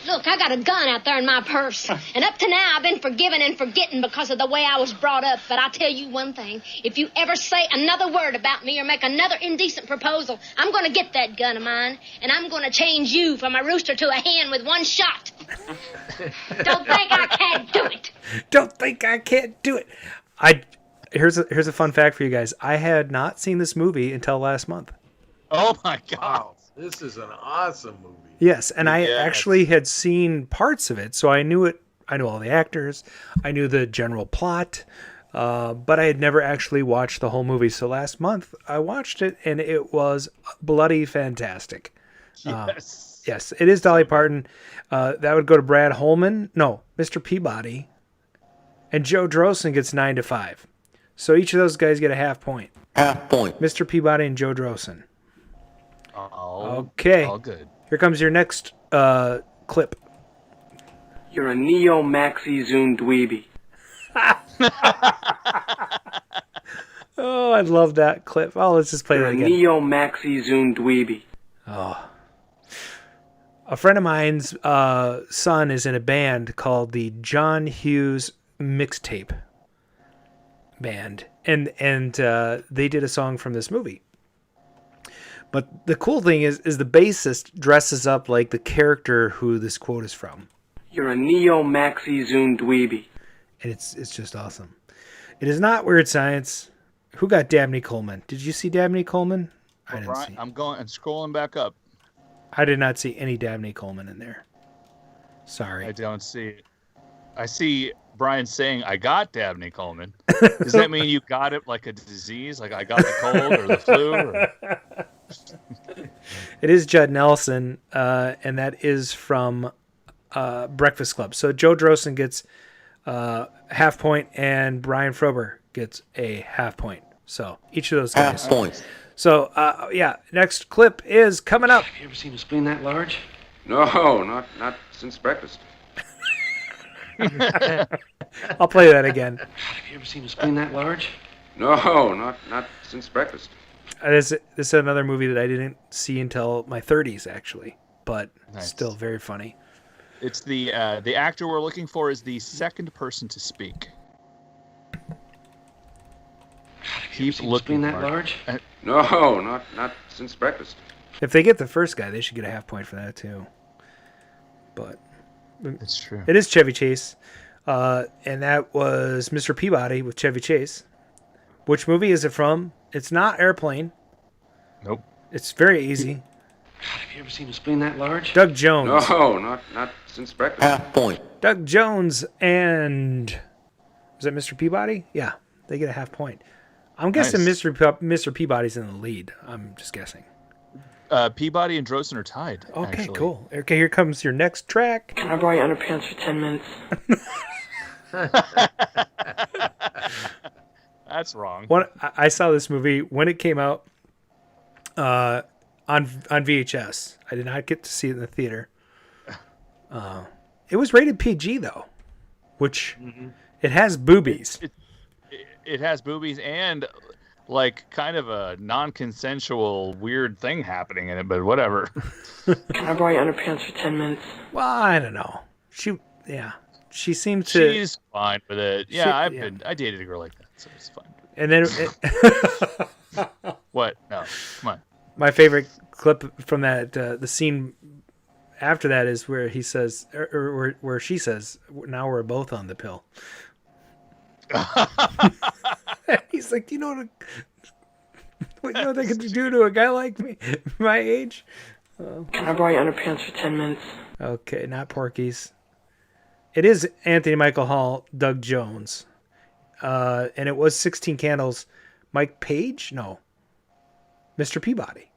Look, I got a gun out there in my purse, and up to now I've been forgiven and forgetting because of the way I was brought up, but I'll tell you one thing. If you ever say another word about me or make another indecent proposal, I'm going to get that gun of mine, and I'm going to change you from a rooster to a hen with one shot. Don't think I can't do it. Don't think I can't do it. Here's a fun fact for you guys. I had not seen this movie until last month. Oh, my God. Wow, this is an awesome movie. Yes, and I actually had seen parts of it, so I knew it. I knew all the actors. I knew the general plot, but I had never actually watched the whole movie. So last month, I watched it, and it was bloody fantastic. Yes, it is Dolly Parton. That would go to Brad Holman. No, Mr. Peabody. And Joe Drossen gets 9 to 5. So each of those guys get a half point. Half point. Mr. Peabody and Joe Drosen. Okay. All good. Here comes your next clip. You're a neo-maxi zoom dweeby. Oh, I love that clip. Oh, let's just play that again. Neo-maxi zoom dweeby. Oh. A friend of mine's son is in a band called the John Hughes Mixtape Band. And they did a song from this movie. But the cool thing is the bassist dresses up like the character who this quote is from. You're a neo-maxi zoom dweeby. And it's just awesome. It is not Weird Science. Who got Dabney Coleman? Did you see Dabney Coleman? I didn't see. I'm going and scrolling back up. I did not see any Dabney Coleman in there. Sorry. I don't see it. I see Brian saying, I got Dabney Coleman. Does that mean you got it like a disease? Like I got the cold or the flu? Or... It is Judd Nelson, and that is from Breakfast Club. So Joe Drosen gets half point, and Brian Frober gets a half point. So each of those guys. Half point. So, next clip is coming up. Have you ever seen a spleen that large? No, not since breakfast. I'll play that again. Have you ever seen a spleen that large? No, not since breakfast. This is another movie that I didn't see until my 30s, actually, but still very funny. It's the actor we're looking for is the second person to speak. Keep looking that large? No, not since breakfast. If they get the first guy, they should get a half point for that too. But it's true. It is Chevy Chase, and that was Mr. Peabody with Chevy Chase. Which movie is it from? It's not Airplane. Nope. It's very easy. Have you ever seen a spleen that large? Doug Jones. No, not since breakfast. Half point. Doug Jones and was that Mr. Peabody? Yeah, they get a half point. I'm guessing Mr. Peabody's in the lead. I'm just guessing. Peabody and Drosen are tied. Okay, actually. cool. Okay, here comes your next track. Can I borrow your underpants for 10 minutes? That's wrong. I saw this movie when it came out on VHS. I did not get to see it in the theater. It was rated PG though, which it has boobies. It has boobies and like kind of a non-consensual weird thing happening in it, but whatever. Can I borrow your underpants for 10 minutes? Well, I don't know. She seemed to. She's fine with it. Yeah, I dated a girl like that, so it's fine. And then What? No, come on. My favorite clip from that the scene after that is where he says, or where she says, "Now we're both on the pill." He's like, "Do you know what they could do to a guy like me, my age?" Can I borrow your underpants for 10 minutes? Okay, not Porky's. It is Anthony Michael Hall, Doug Jones, and it was 16 Candles. Mike Page? No, Mr. Peabody.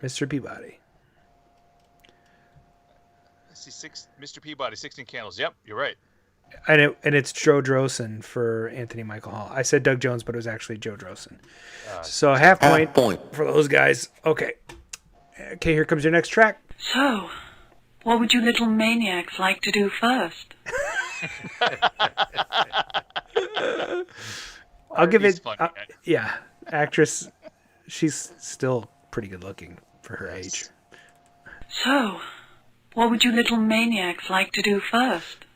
Mr. Peabody. Mr. Peabody, 16 Candles. Yep, you're right. And it's Joe Drosen for Anthony Michael Hall. I said Doug Jones, but it was actually Joe Drosen. So half point for those guys. Okay, here comes your next track. So, what would you little maniacs like to do first? I'll give it. Actress. She's still pretty good looking for her age. So, what would you little maniacs like to do first?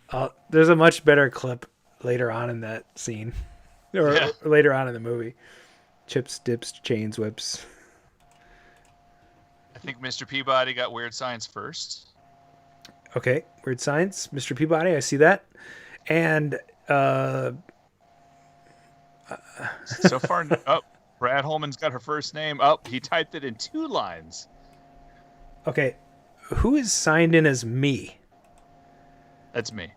There's a much better clip later on in that scene, or later on in the movie. Chips, dips, chains, whips. I think Mr. Peabody got Weird Science first. Okay, Weird Science, Mr. Peabody, I see that. And so far, Brad Holman's got her first name. He typed it in 2 lines. Okay, who is signed in as me? That's me.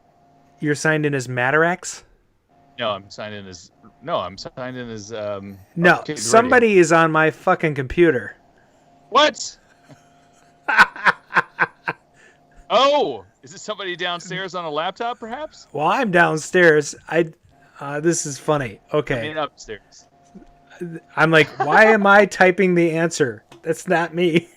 You're signed in as Matarax? No, I'm signed in as. No, somebody is on my fucking computer. What? Oh, is it somebody downstairs on a laptop, perhaps? Well, I'm downstairs. This is funny. Okay. I mean, upstairs. I'm like, why am I typing the answer? That's not me.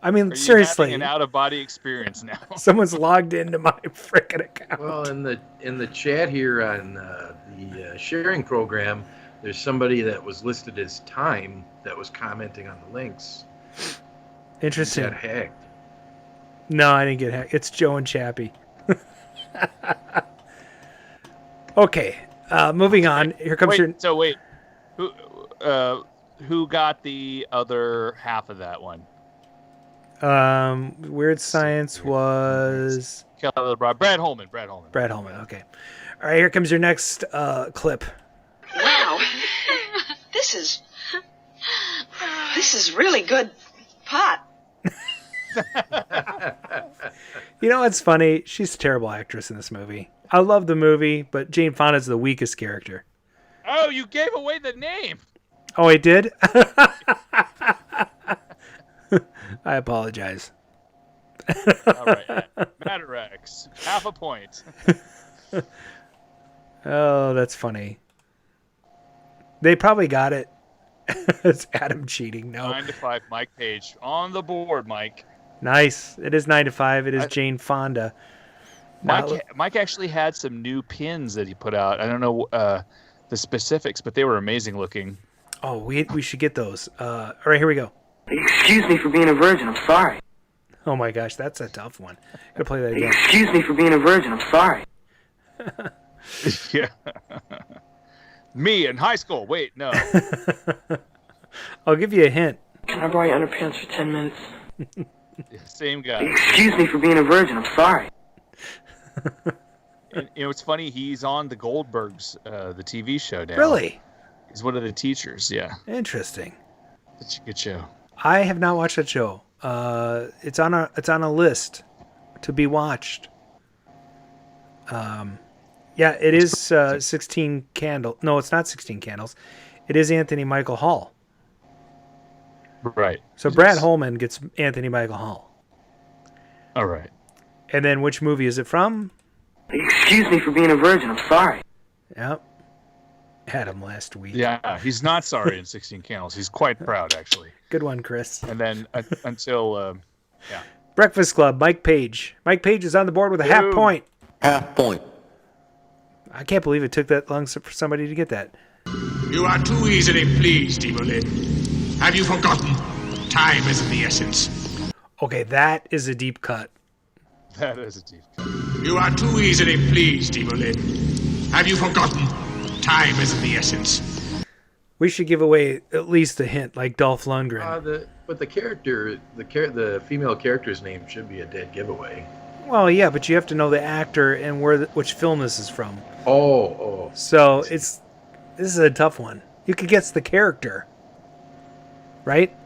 I mean, Are you seriously. having an out-of-body experience now? Someone's logged into my frickin' account. Well, in the chat here on the sharing program, there's somebody that was listed as Time that was commenting on the links. Interesting. Got hacked. No, I didn't get hacked. It's Joe and Chappie. Okay, moving on. Here comes your. So wait, who got the other half of that one? Weird Science was Brad Holman. Brad Holman. Okay. All right. Here comes your next clip. Wow. This is really good pot. You know what's funny? She's a terrible actress in this movie. I love the movie, but Jane Fonda's the weakest character. Oh, you gave away the name. Oh, I did? I apologize. All right. Matarex. Half a point. Oh, that's funny. They probably got it. It's Adam cheating. No. 9 to 5, Mike Page. On the board, Mike. Nice. It is 9 to 5. It is Jane Fonda. Mike actually had some new pins that he put out. I don't know the specifics, but they were amazing looking. Oh, we should get those. All right, here we go. Excuse me for being a virgin. I'm sorry. Oh my gosh, that's a tough one. Gotta play that again. Excuse me for being a virgin. I'm sorry. Yeah. Me in high school. Wait, no. I'll give you a hint. Can I borrow your underpants for 10 minutes? Same guy. Excuse me for being a virgin. I'm sorry. And, it's funny. He's on the Goldbergs, the TV show now. Really? He's one of the teachers. Yeah. Interesting. It's a good show. I have not watched that show. It's on a list to be watched. Yeah, it is 16 Candles. No, it's not 16 Candles. It is Anthony Michael Hall. Right. So Brad Holman gets Anthony Michael Hall. All right. And then which movie is it from? Excuse me for being a virgin. I'm sorry. Yep. Had him last week. Yeah, he's not sorry in 16 Candles. He's quite proud, actually. Good one, Chris. And then until, yeah. Breakfast Club, Mike Page. Mike Page is on the board with a half point. Half point. I can't believe it took that long for somebody to get that. You are too easily pleased, Evelyn. Have you forgotten? Time is of the essence. Okay, that is a deep cut. That is a deep cut. You are too easily pleased, Evelyn. Have you forgotten? Time is of the essence. We should give away at least a hint, like Dolph Lundgren. But the female character's name should be a dead giveaway. Well, yeah, but you have to know the actor and which film this is from. Oh. So this is a tough one. You could guess the character, right?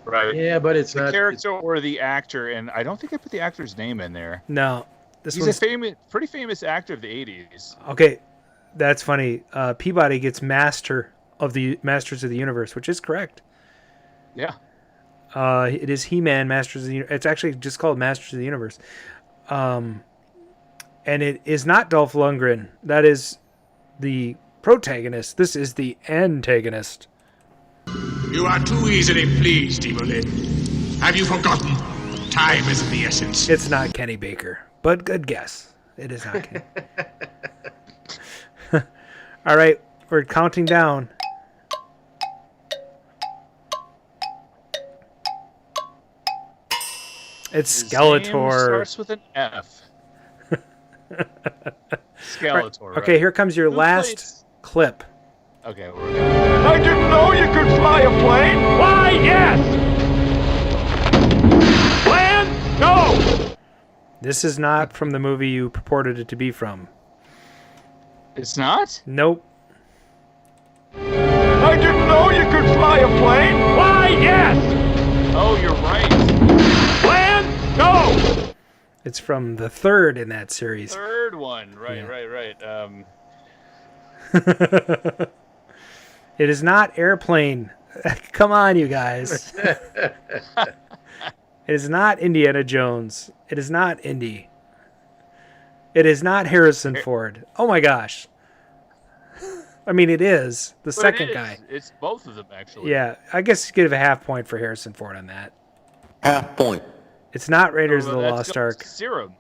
Right. Yeah, but it's the not... character or the actor, and I don't think I put the actor's name in there. No. He's a pretty famous actor of the 80s. Okay, that's funny. Peabody gets Masters of the Universe, which is correct. Yeah. It is He-Man, Masters of the Universe. It's actually just called Masters of the Universe. And it is not Dolph Lundgren. That is the protagonist. This is the antagonist. You are too easily pleased, Evelyn. Have you forgotten? Time is of the essence. It's not Kenny Baker, but good guess. It is not Kenny. All right, we're counting down. It's Skeletor. Name starts with an F. Skeletor. Right. Okay, here comes your last clip. Okay. I didn't know you could fly a plane. Why, yes. Land? No. This is not from the movie you purported it to be from. It's not? Nope. I didn't know you could fly a plane. Why, yes. Oh, you're right. Land? No. It's from the third in that series. Third one. Right. It is not Airplane. Come on, you guys. It is not Indiana Jones. It is not Indy. It is not Harrison Ford. Oh my gosh. I mean, it is the But second it is. guy. It's both of them, actually. Yeah, I guess you give a half point for Harrison Ford on that. Half point. It's not Raiders of the That's Lost going Ark. to Serum.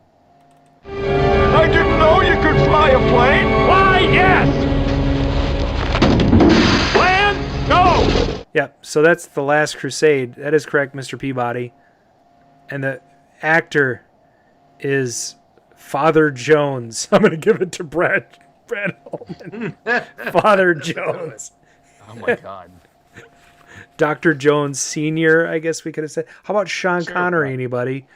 I didn't know you could fly a plane. Why, yes. Land, go. Yep. So that's The Last Crusade. That is correct, Mr. Peabody. And the actor is Father Jones. I'm going to give it to Brad Holman. Father Jones. Oh my God. Dr. Jones Sr., I guess we could have said. How about Sean Connery, anybody?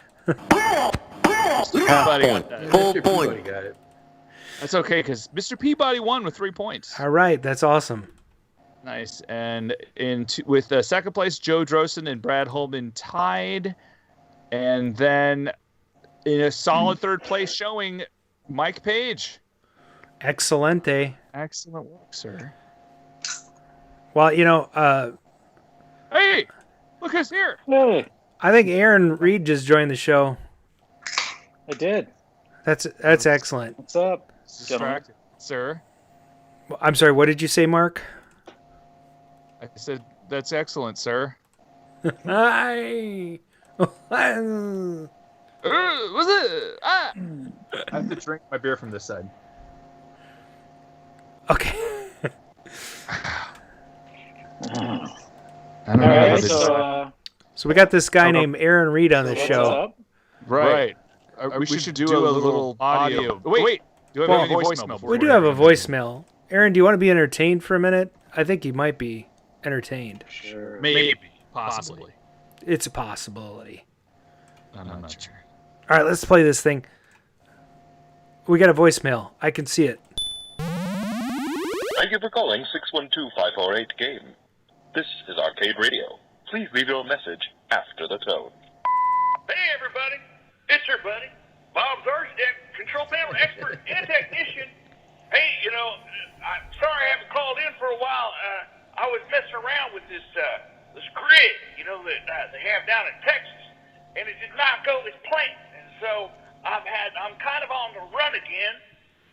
Half point. Full point. Got it. That's okay, because Mr. Peabody won with 3 points. All right, that's awesome. Nice. And with second place, Joe Drossen and Brad Holman tied. And then in a solid third place showing, Mike Page. Excelente. Excellent work, sir. Well, Hey, look who's here. Hey, I think Aaron Reid just joined the show. I did. That's excellent. What's up, Distracted, sir. I'm sorry, what did you say, Mark? I said, that's excellent, sir. Hi. Was it? I have to drink my beer from this side. Okay. I don't know. Right, so we got this guy named Aaron Reid on the show. Right. We should do a little audio. Wait. Do we have a voicemail? We do have a voicemail. Aaron, do you want to be entertained for a minute? I think you might be entertained. Sure. Maybe. Possibly. It's a possibility. I'm not sure. All right, let's play this thing. We got a voicemail. I can see it. Thank you for calling 612-548-GAME. This is Arcade Radio. Please leave your message after the tone. Hey, everybody. It's your buddy, Bob Zarzadek, control panel expert and technician. Hey, I'm sorry I haven't called in for a while. I was messing around with this grid, that they have down in Texas, and it did not go as planned. And so I'm kind of on the run again,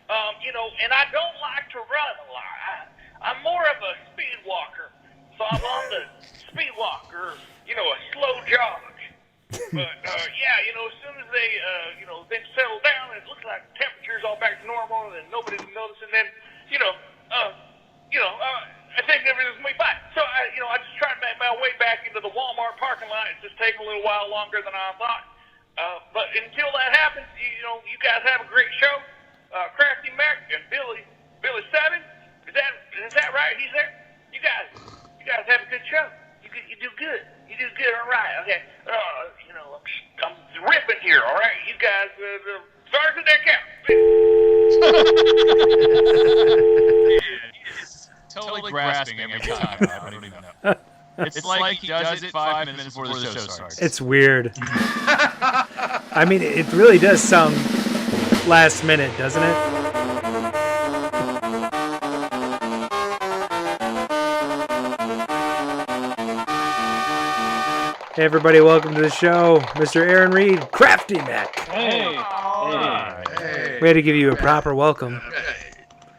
and I don't like to run a lot. I'm more of a speed walker, so I'm on the speed walker, a slow jog. But, as soon as they, things settle down, and it looks like the temperature's all back to normal, and nobody's noticing, then, I think everything's going to be fine. So, I just try to make my way back into the Walmart parking lot. It's just taking a little while longer than I thought. But until that happens, you guys have a great show. CraftyMech and Billy Seven. Is that right? He's there? You guys have a good show. You do good. You do good. All right. Okay. I'm ripping here. All right. You guys, start to that count. Totally grasping every time. I don't even know. It's like he does it 5 minutes before the show starts. It's weird. I mean, it really does sound last minute, doesn't it? Hey everybody, welcome to the show. Mr. Aaron Reid, CraftyMech. Hey. We had to give you a proper welcome.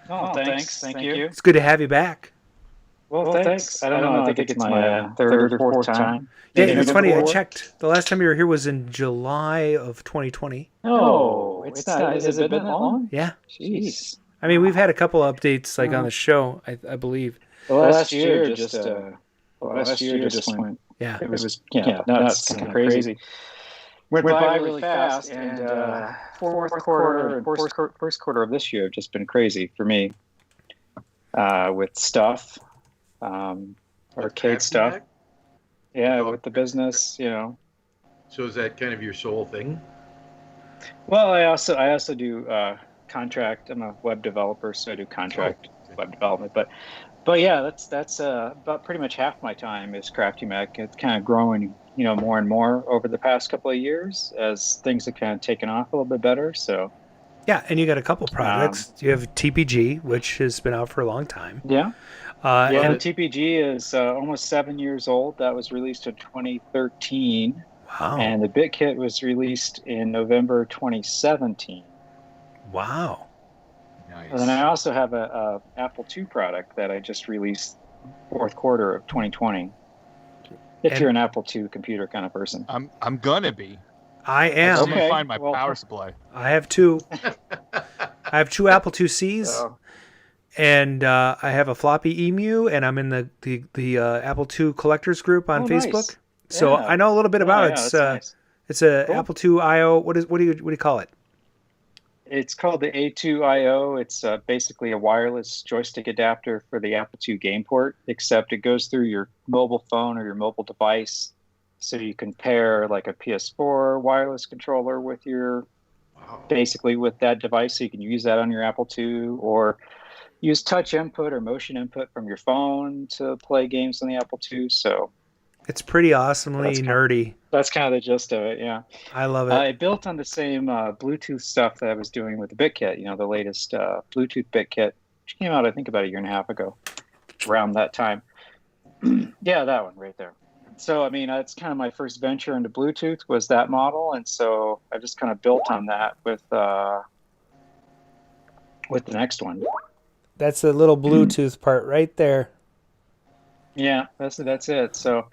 Oh, thanks. Thank you. It's good to have you back. Well, thanks. I don't know. I think it's my third or fourth time. Yeah, it's funny. I checked. The last time you were here was in July of 2020. Oh, it's not. Has it been that long? Yeah. Jeez. I mean, we've had a couple updates on the show, I believe. The last year just went. Yeah. It was nuts, kind of crazy. Went by really fast, and fourth quarter and first quarter of this year have just been crazy for me. With stuff, arcade stuff. Yeah, with the business, So is that kind of your sole thing? Well, I also do contract. I'm a web developer, so I do contract web development. But yeah, that's about pretty much half my time is CraftyMech. It's kind of growing, more and more over the past couple of years as things have kind of taken off a little bit better. So yeah, and you got a couple projects. You have TPG, which has been out for a long time. Yeah. And TPG is almost 7 years old. That was released in 2013. Wow. And the BitKit was released in November 2017. Wow. Nice. And then I also have a Apple II product that I just released fourth quarter of 2020. If you're an Apple II computer kind of person. I'm gonna be. I am. I'm gonna find my power supply. I have two. I have two Apple IICs, and I have a floppy Emu, and I'm in the Apple II collectors group on Facebook. Nice. So I know a little bit about it. Yeah, It's nice. it's a Cool. Apple II I/O. What do you call it? It's called the A2IO. It's basically a wireless joystick adapter for the Apple II game port, except it goes through your mobile phone or your mobile device. So you can pair like a PS4 wireless controller with basically with that device. So you can use that on your Apple II or use touch input or motion input from your phone to play games on the Apple II. So it's pretty awesomely nerdy. That's kind of the gist of it, yeah. I love it. It built on the same Bluetooth stuff that I was doing with the BitKit, the latest Bluetooth BitKit, which came out, I think, about a year and a half ago, around that time. Yeah, that one right there. So, I mean, it's kind of my first venture into Bluetooth was that model, and so I just kind of built on that with the next one. That's the little Bluetooth part right there. Yeah, that's it. So,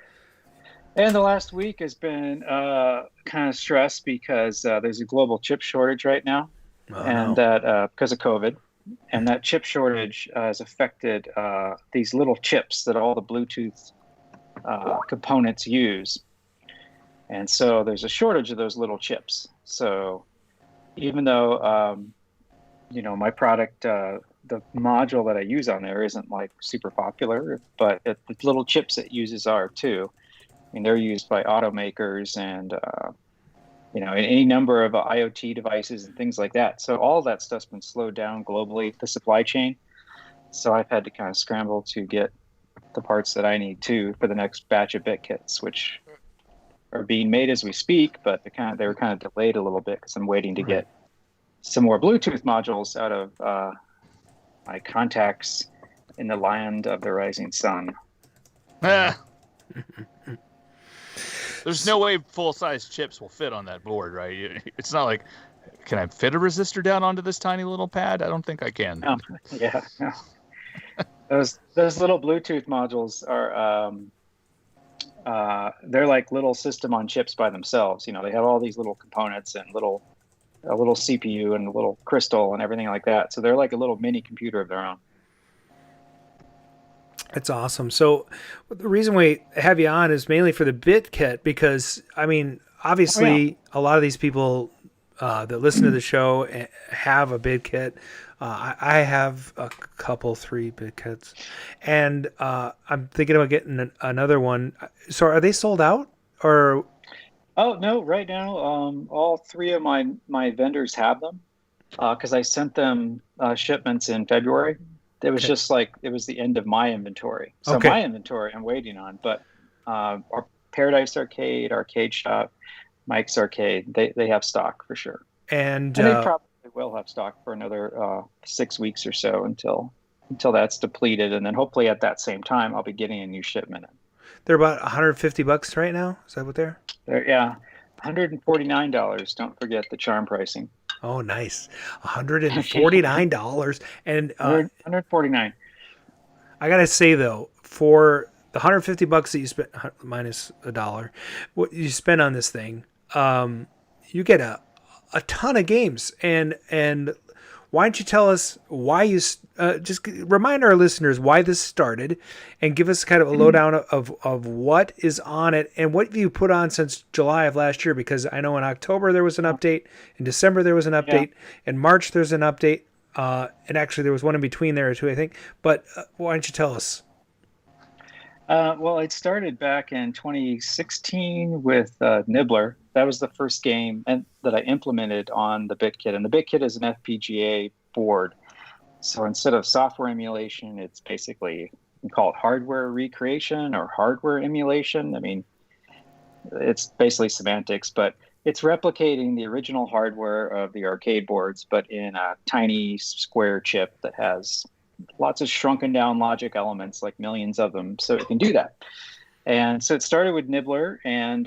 and the last week has been kind of stressed because there's a global chip shortage right now, that because of COVID, and that chip shortage has affected these little chips that all the Bluetooth components use, and so there's a shortage of those little chips. So even though my product, the module that I use on there isn't like super popular, but the little chips it uses are too. I mean, they're used by automakers and, any number of IoT devices and things like that. So all that stuff's been slowed down globally, the supply chain. So I've had to kind of scramble to get the parts that I need too for the next batch of BitKits, which are being made as we speak, but they were kind of delayed a little bit because I'm waiting to get some more Bluetooth modules out of my contacts in the land of the rising sun. There's no way full-size chips will fit on that board, right? It's not like, can I fit a resistor down onto this tiny little pad? I don't think I can. Yeah. Those little Bluetooth modules are they're like little system on chips by themselves. They have all these little components and a little CPU and a little crystal and everything like that. So they're like a little mini computer of their own. It's awesome. So the reason we have you on is mainly for the BitKit because, I mean, obviously a lot of these people that listen to the show have a BitKit. I have a couple, 3 BitKits, and I'm thinking about getting another one. So are they sold out or? Oh, no, right now, all 3 of my vendors have them because I sent them shipments in February. It was just like, it was the end of my inventory. So my inventory I'm waiting on, but our Paradise Arcade, Arcade Shop, Mike's Arcade, they have stock for sure. And they probably will have stock for another 6 weeks or so until that's depleted. And then hopefully at that same time, I'll be getting a new shipment in. They're about $150 right now. Is that what they're? Yeah, $149. Don't forget the charm pricing. Oh, nice. $149. And $149. I gotta say though, for the $150 that you spent minus $1, what you spend on this thing, you get a ton of games. And why don't you tell us why you just remind our listeners why this started, and give us kind of a lowdown of what is on it and what have you put on since July of last year? Because I know in October there was an update, in December there was an update, in March there's an update, and actually there was one in between there too, I think. But why don't you tell us? Well, it started back in 2016 with Nibbler. That was the first game that I implemented on the BitKit. And the BitKit is an FPGA board. So instead of software emulation, it's basically, you can call it hardware recreation or hardware emulation. I mean, it's basically semantics, but it's replicating the original hardware of the arcade boards, but in a tiny square chip that has lots of shrunken down logic elements, like millions of them, so it can do that. And so it started with Nibbler, and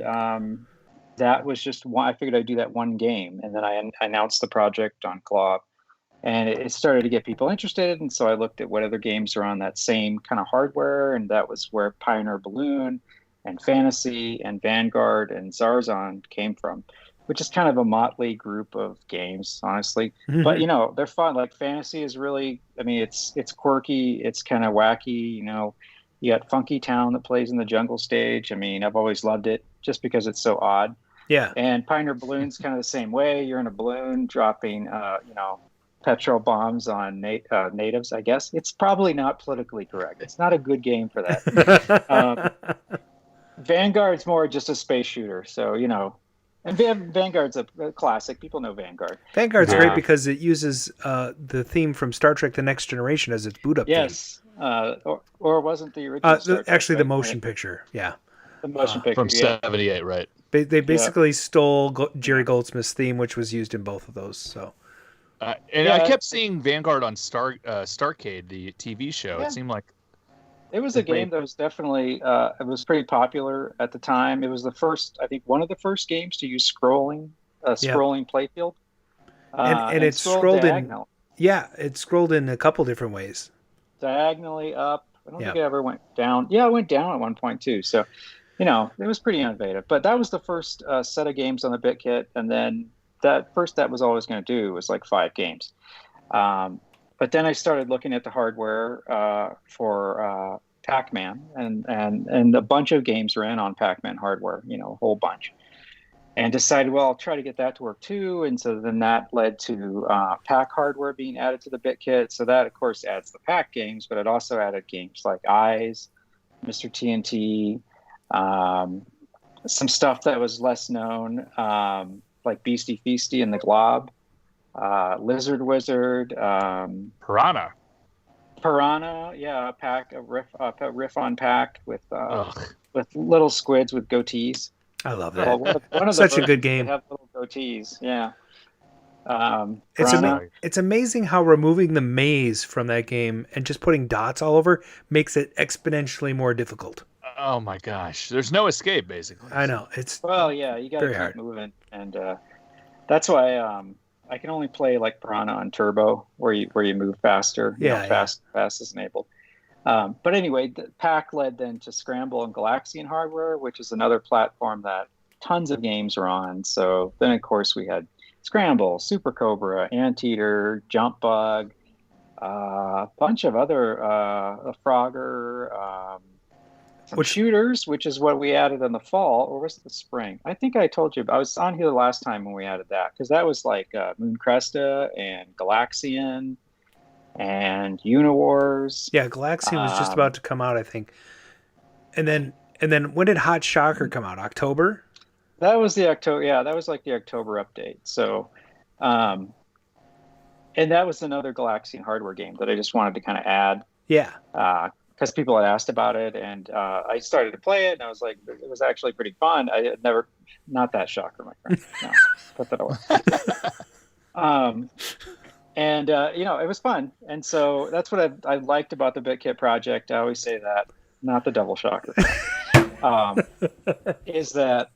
that was just one. I figured I'd do that one game, and then I announced the project on Glob. And it started to get people interested, and so I looked at what other games are on that same kind of hardware, and that was where Pioneer Balloon and Fantasy and Vanguard and Zarzan came from, which is kind of a motley group of games, honestly. Mm-hmm. But, you know, they're fun. Like, Fantasy is really, I mean, it's quirky, it's kind of wacky, you know. You got Funky Town that plays in the jungle stage. I mean, I've always loved it just because it's so odd. Yeah. And Pioneer Balloon's kind of the same way. You're in a balloon dropping, you know, petrol bombs on natives, I guess. It's probably not politically correct. It's not a good game for that. Vanguard's more just a space shooter. So, you know, and Vanguard's a classic. People know Vanguard. Vanguard's great because it uses the theme from Star Trek The Next Generation as its boot up theme. Yes. Or wasn't the original Star Trek, actually, right? the motion picture. Yeah. The motion picture. From 78, right. They basically stole Jerry Goldsmith's theme, which was used in both of those. So. I kept seeing Vanguard on Starcade, the TV show. It seemed like it was a game that was definitely it was pretty popular at the time. It was the first, I think, one of the first games to use scrolling playfield. And it scrolled diagonal. it scrolled in a couple different ways. Diagonally up. I don't think it ever went down. Yeah, it went down at one point too. So, you know, it was pretty innovative. But that was the first set of games on the BitKit, and then that was all I was going to do was like 5 games. But then I started looking at the hardware for Pac-Man, and a bunch of games ran on Pac-Man hardware, you know, a whole bunch. And decided, well, I'll try to get that to work too. And so then that led to Pac hardware being added to the BitKit. So that, of course, adds the Pac games, but it also added games like Eyes, Mr. TNT, some stuff that was less known, like Beastie Feasty and the Glob, Lizard Wizard, Piranha, yeah, Pac, a riff on Pac with little squids with goatees. I love that. Well, one of Such a good game. Have little goatees, yeah. It's amazing how removing the maze from that game and just putting dots all over makes it exponentially more difficult. Oh my gosh, there's no escape basically. I know you got to keep moving, and that's why I can only play like Piranha on Turbo, where you move faster. Fast is enabled. But anyway, the Pac led then to Scramble and Galaxian hardware, which is another platform that tons of games are on. So then, of course, we had Scramble, Super Cobra, Anteater, Jump Bug, a bunch of other Frogger, some shooters, which is what we added in the fall, or was it the spring? I think I told you. I was on here the last time when we added that, because that was like Moon Cresta and Galaxian and Uniwars. Yeah, Galaxian was just about to come out, I think. And then when did Hot Shocker come out? October? That was the October. Yeah, that was like the October update. So, and that was another Galaxian hardware game that I just wanted to kind of add. Yeah. Because people had asked about it, and I started to play it, and I was like, it was actually pretty fun. I had never, not that Shocker, my friend. No, put that away. And, you know, it was fun. And so that's what I liked about the BitKit project. I always say that, not the Double Shocker, is that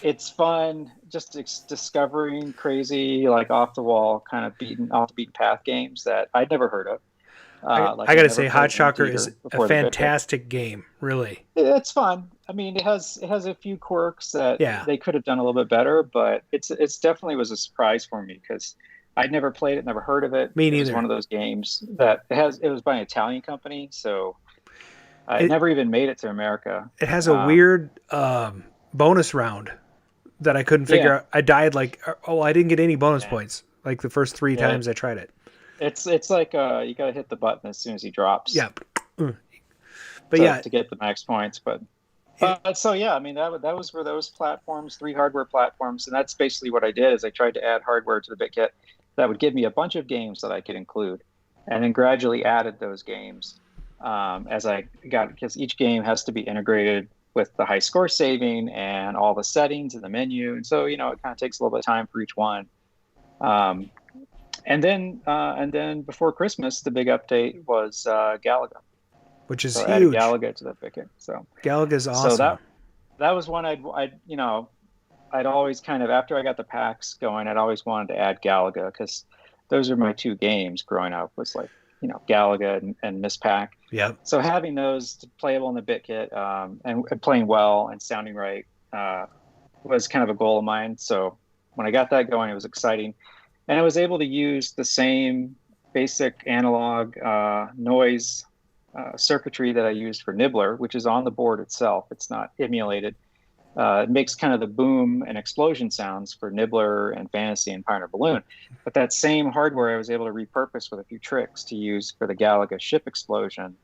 it's fun just discovering crazy, like off the wall, kind of off the beaten path games that I'd never heard of. I got to say, Hot Shocker is a fantastic game, really. It's fun. I mean, it has a few quirks that they could have done a little bit better, but it's definitely was a surprise for me because I'd never played it, never heard of it. Me neither. It was one of those games that it was by an Italian company, so it never even made it to America. It has a weird bonus round that I couldn't figure out. I died I didn't get any bonus points like the first 3 times I tried it. It's like you got to hit the button as soon as he drops. Yeah. But to get the max points, but so yeah, I mean that was for those platforms, 3 hardware platforms, and that's basically what I did. Is I tried to add hardware to the BitKit that would give me a bunch of games that I could include, and then gradually added those games as I got, because each game has to be integrated with the high score saving and all the settings in the menu, and so it kind of takes a little bit of time for each one. And then before Christmas, the big update was Galaga, which is huge. Added Galaga to the BitKit. So Galaga's awesome. So that was one I'd always kind of, after I got the packs going, I'd always wanted to add Galaga because those are my two games growing up, was like, Galaga and Miss Pac. Yeah. So having those playable in the BitKit and playing well and sounding right was kind of a goal of mine. So when I got that going, it was exciting. And I was able to use the same basic analog noise circuitry that I used for Nibbler, which is on the board itself. It's not emulated. It makes kind of the boom and explosion sounds for Nibbler and Fantasy and Pioneer Balloon. But that same hardware I was able to repurpose with a few tricks to use for the Galaga ship explosion.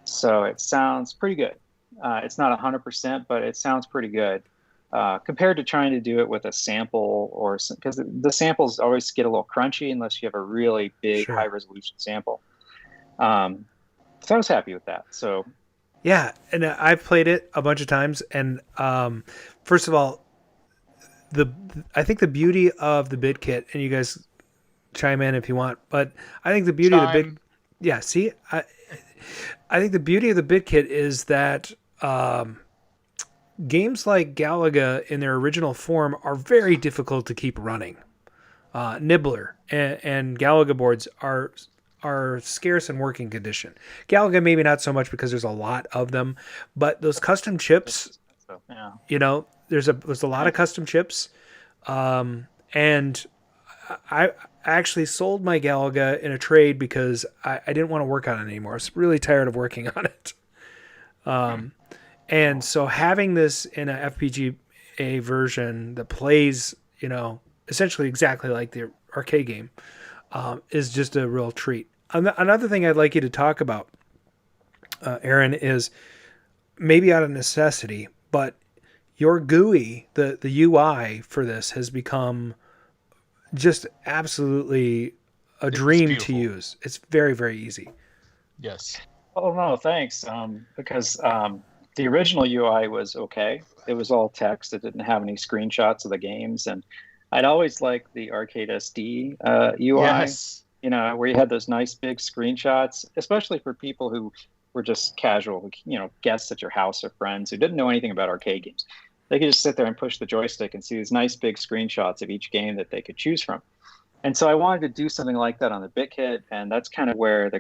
So it sounds pretty good. It's not 100%, but it sounds pretty good. Compared to trying to do it with a sample, or because the samples always get a little crunchy unless you have a really big high resolution sample. So I was happy with that. So yeah, and I've played it a bunch of times, and first of all, I think the beauty of the BitKit, and you guys chime in if you want, but I think the beauty of the I think the beauty of the BitKit is that games like Galaga in their original form are very difficult to keep running. Nibbler and Galaga boards are scarce in working condition. Galaga maybe not so much because there's a lot of them, but those custom chips, there's a lot of custom chips, and I actually sold my Galaga in a trade because I didn't want to work on it anymore. I was really tired of working on it. And so having this in a FPGA version that plays, essentially exactly like the arcade game, is just a real treat. Another thing I'd like you to talk about, Aaron, is maybe out of necessity, but your GUI, the UI for this has become just absolutely a dream to use. It's very, very easy. Yes. Oh, no, thanks. Because the original UI was okay. It was all text. It didn't have any screenshots of the games. And I'd always liked the Arcade SD UI. Yes. Where you had those nice big screenshots, especially for people who were just casual, guests at your house or friends who didn't know anything about arcade games. They could just sit there and push the joystick and see these nice big screenshots of each game that they could choose from. And so I wanted to do something like that on the BitKit, and that's kind of where the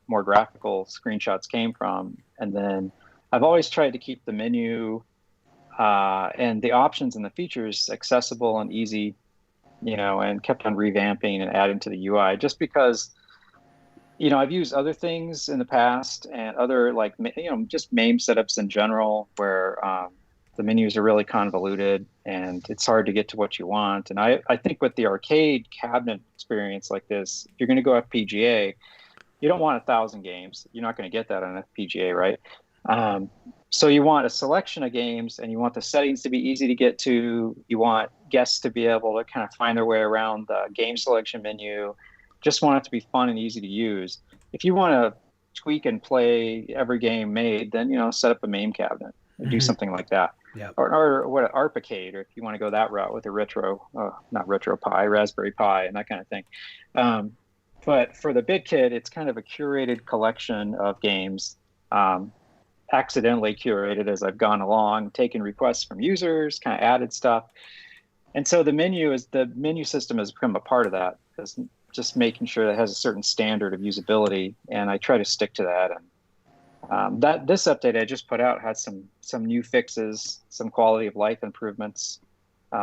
more graphical screenshots came from. And then I've always tried to keep the menu and the options and the features accessible and easy, and kept on revamping and adding to the UI just because, I've used other things in the past and other just MAME setups in general where the menus are really convoluted and it's hard to get to what you want. And I think with the arcade cabinet experience like this, if you're going to go FPGA, you don't want 1,000 games. You're not going to get that on FPGA, right? So you want a selection of games and you want the settings to be easy to get to. You want guests to be able to kind of find their way around the game selection menu. Just want it to be fun and easy to use. If you want to tweak and play every game made, then, set up a MAME cabinet and do something like that. Yeah. Or what, ARPicade, or if you want to go that route with a Raspberry Pi and that kind of thing. But for the BitKit, it's kind of a curated collection of games, accidentally curated as I've gone along, taken requests from users, kind of added stuff. And so the menu system has become a part of that, just making sure that it has a certain standard of usability, and I try to stick to that. And this update I just put out had some new fixes, some quality of life improvements.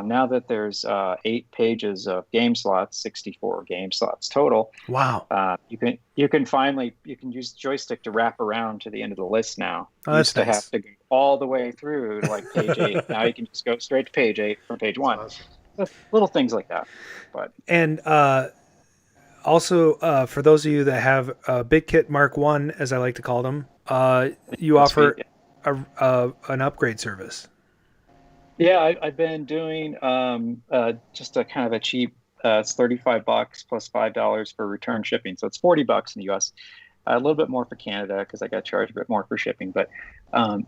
Now that there's 8 pages of game slots, 64 game slots total. Wow. You can use the joystick to wrap around to the end of the list now. Oh, that's nice. Have to go all the way through to like page 8. Now you can just go straight to page 8 from page 1. Awesome. Little things like that. And also, for those of you that have BitKit Mark I, as I like to call them, you offer an upgrade service. Yeah, I've been doing just a kind of a cheap. It's $35 plus $5 for return shipping, so it's $40 in the U.S. A little bit more for Canada because I got charged a bit more for shipping. But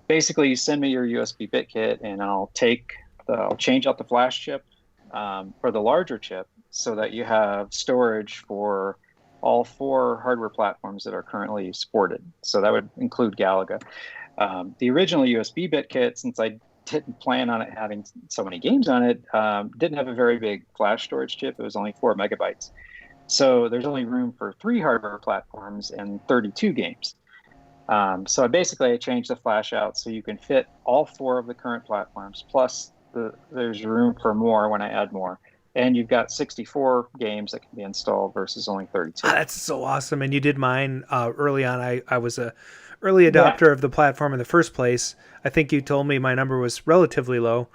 basically, you send me your USB BitKit, and I'll change out the flash chip for the larger chip, so that you have storage for all 4 hardware platforms that are currently supported. So that would include Galaga. The original USB BitKit, since I didn't plan on it having so many games on it, didn't have a very big flash storage chip. It was only 4 megabytes. So there's only room for 3 hardware platforms and 32 games. So I changed the flash out so you can fit all 4 of the current platforms, plus there's room for more when I add more. And you've got 64 games that can be installed versus only 32. That's so awesome. And you did mine early on. I was a early adopter of the platform in the first place. I think you told me my number was relatively low.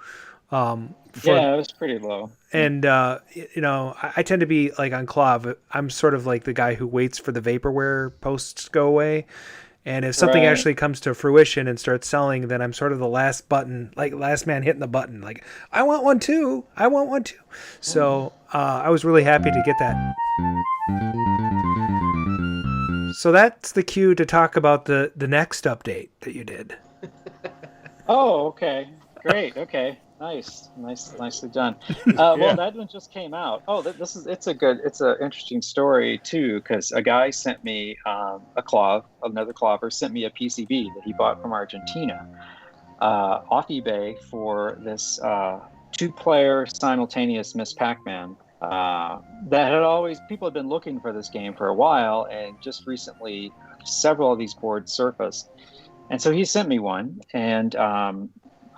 Yeah, it was pretty low. And, I tend to be like on Clav. I'm sort of like the guy who waits for the vaporware posts to go away. And if something actually comes to fruition and starts selling, then I'm sort of the last man hitting the button. Like, I want one too. I want one too. So I was really happy to get that. So that's the cue to talk about the next update that you did. Oh, okay. Great. Okay. Nicely done. Well, that one just came out. Oh, it's an interesting story too, because a guy sent me another clobber sent me a PCB that he bought from Argentina off eBay for this 2-player simultaneous Miss Pac-Man. People had been looking for this game for a while, and just recently several of these boards surfaced. And so he sent me one, and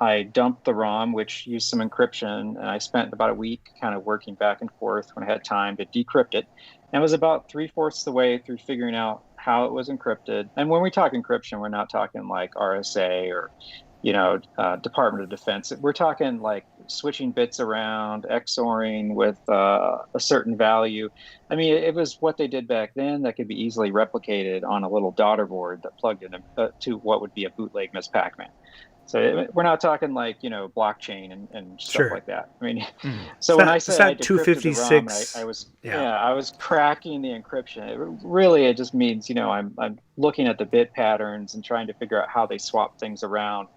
I dumped the ROM, which used some encryption, and I spent about a week kind of working back and forth when I had time to decrypt it. And it was about 3/4 the way through figuring out how it was encrypted. And when we talk encryption, we're not talking like RSA or, Department of Defense. We're talking like switching bits around, XORing with a certain value. I mean, it was what they did back then that could be easily replicated on a little daughter board that plugged in to what would be a bootleg Miss Pac-Man. So we're not talking like, blockchain and stuff like that. I mean, so when I said I decrypted the ROM, I was cracking the encryption. It just means, I'm looking at the bit patterns and trying to figure out how they swap things around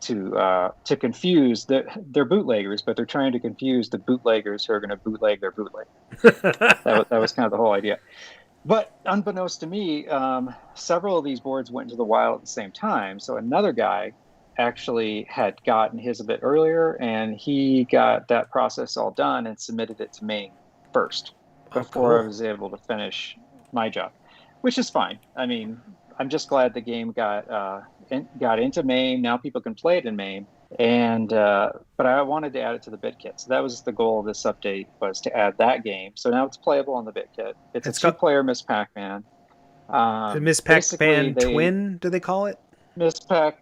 to confuse they're bootleggers, but they're trying to confuse the bootleggers who are going to bootleg their bootleg. That was kind of the whole idea. But unbeknownst to me, several of these boards went into the wild at the same time. So another guy actually had gotten his a bit earlier, and he got that process all done and submitted it to MAME first before I was able to finish my job, which is fine. I mean, I'm just glad the game got into MAME. Now people can play it in MAME, and but I wanted to add it to the BitKit. So that was the goal of this update, was to add that game. So now it's playable on the BitKit. It's a 2-player Miss Pac-Man. The Miss Pac-Man Twin, do they call it? Miss Pac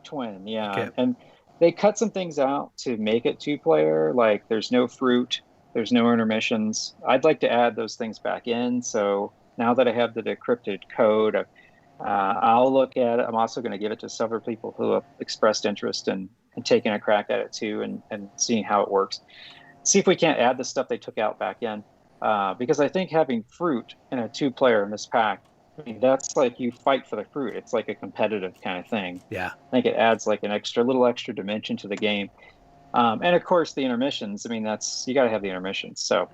Twin, yeah. Okay. And they cut some things out to make it 2-player, like there's no fruit, there's no intermissions. I'd like to add those things back in. So now that I have the decrypted code, I'll look at it. I'm also going to give it to several people who have expressed interest in taking a crack at it too, and seeing how it works. See if we can't add the stuff they took out back in. Because I think having fruit in a 2-player Miss Pac, I mean, that's like you fight for the fruit. It's like a competitive kind of thing. Yeah. I think it adds like an little extra dimension to the game. And of course the intermissions. I mean, you got to have the intermissions. So,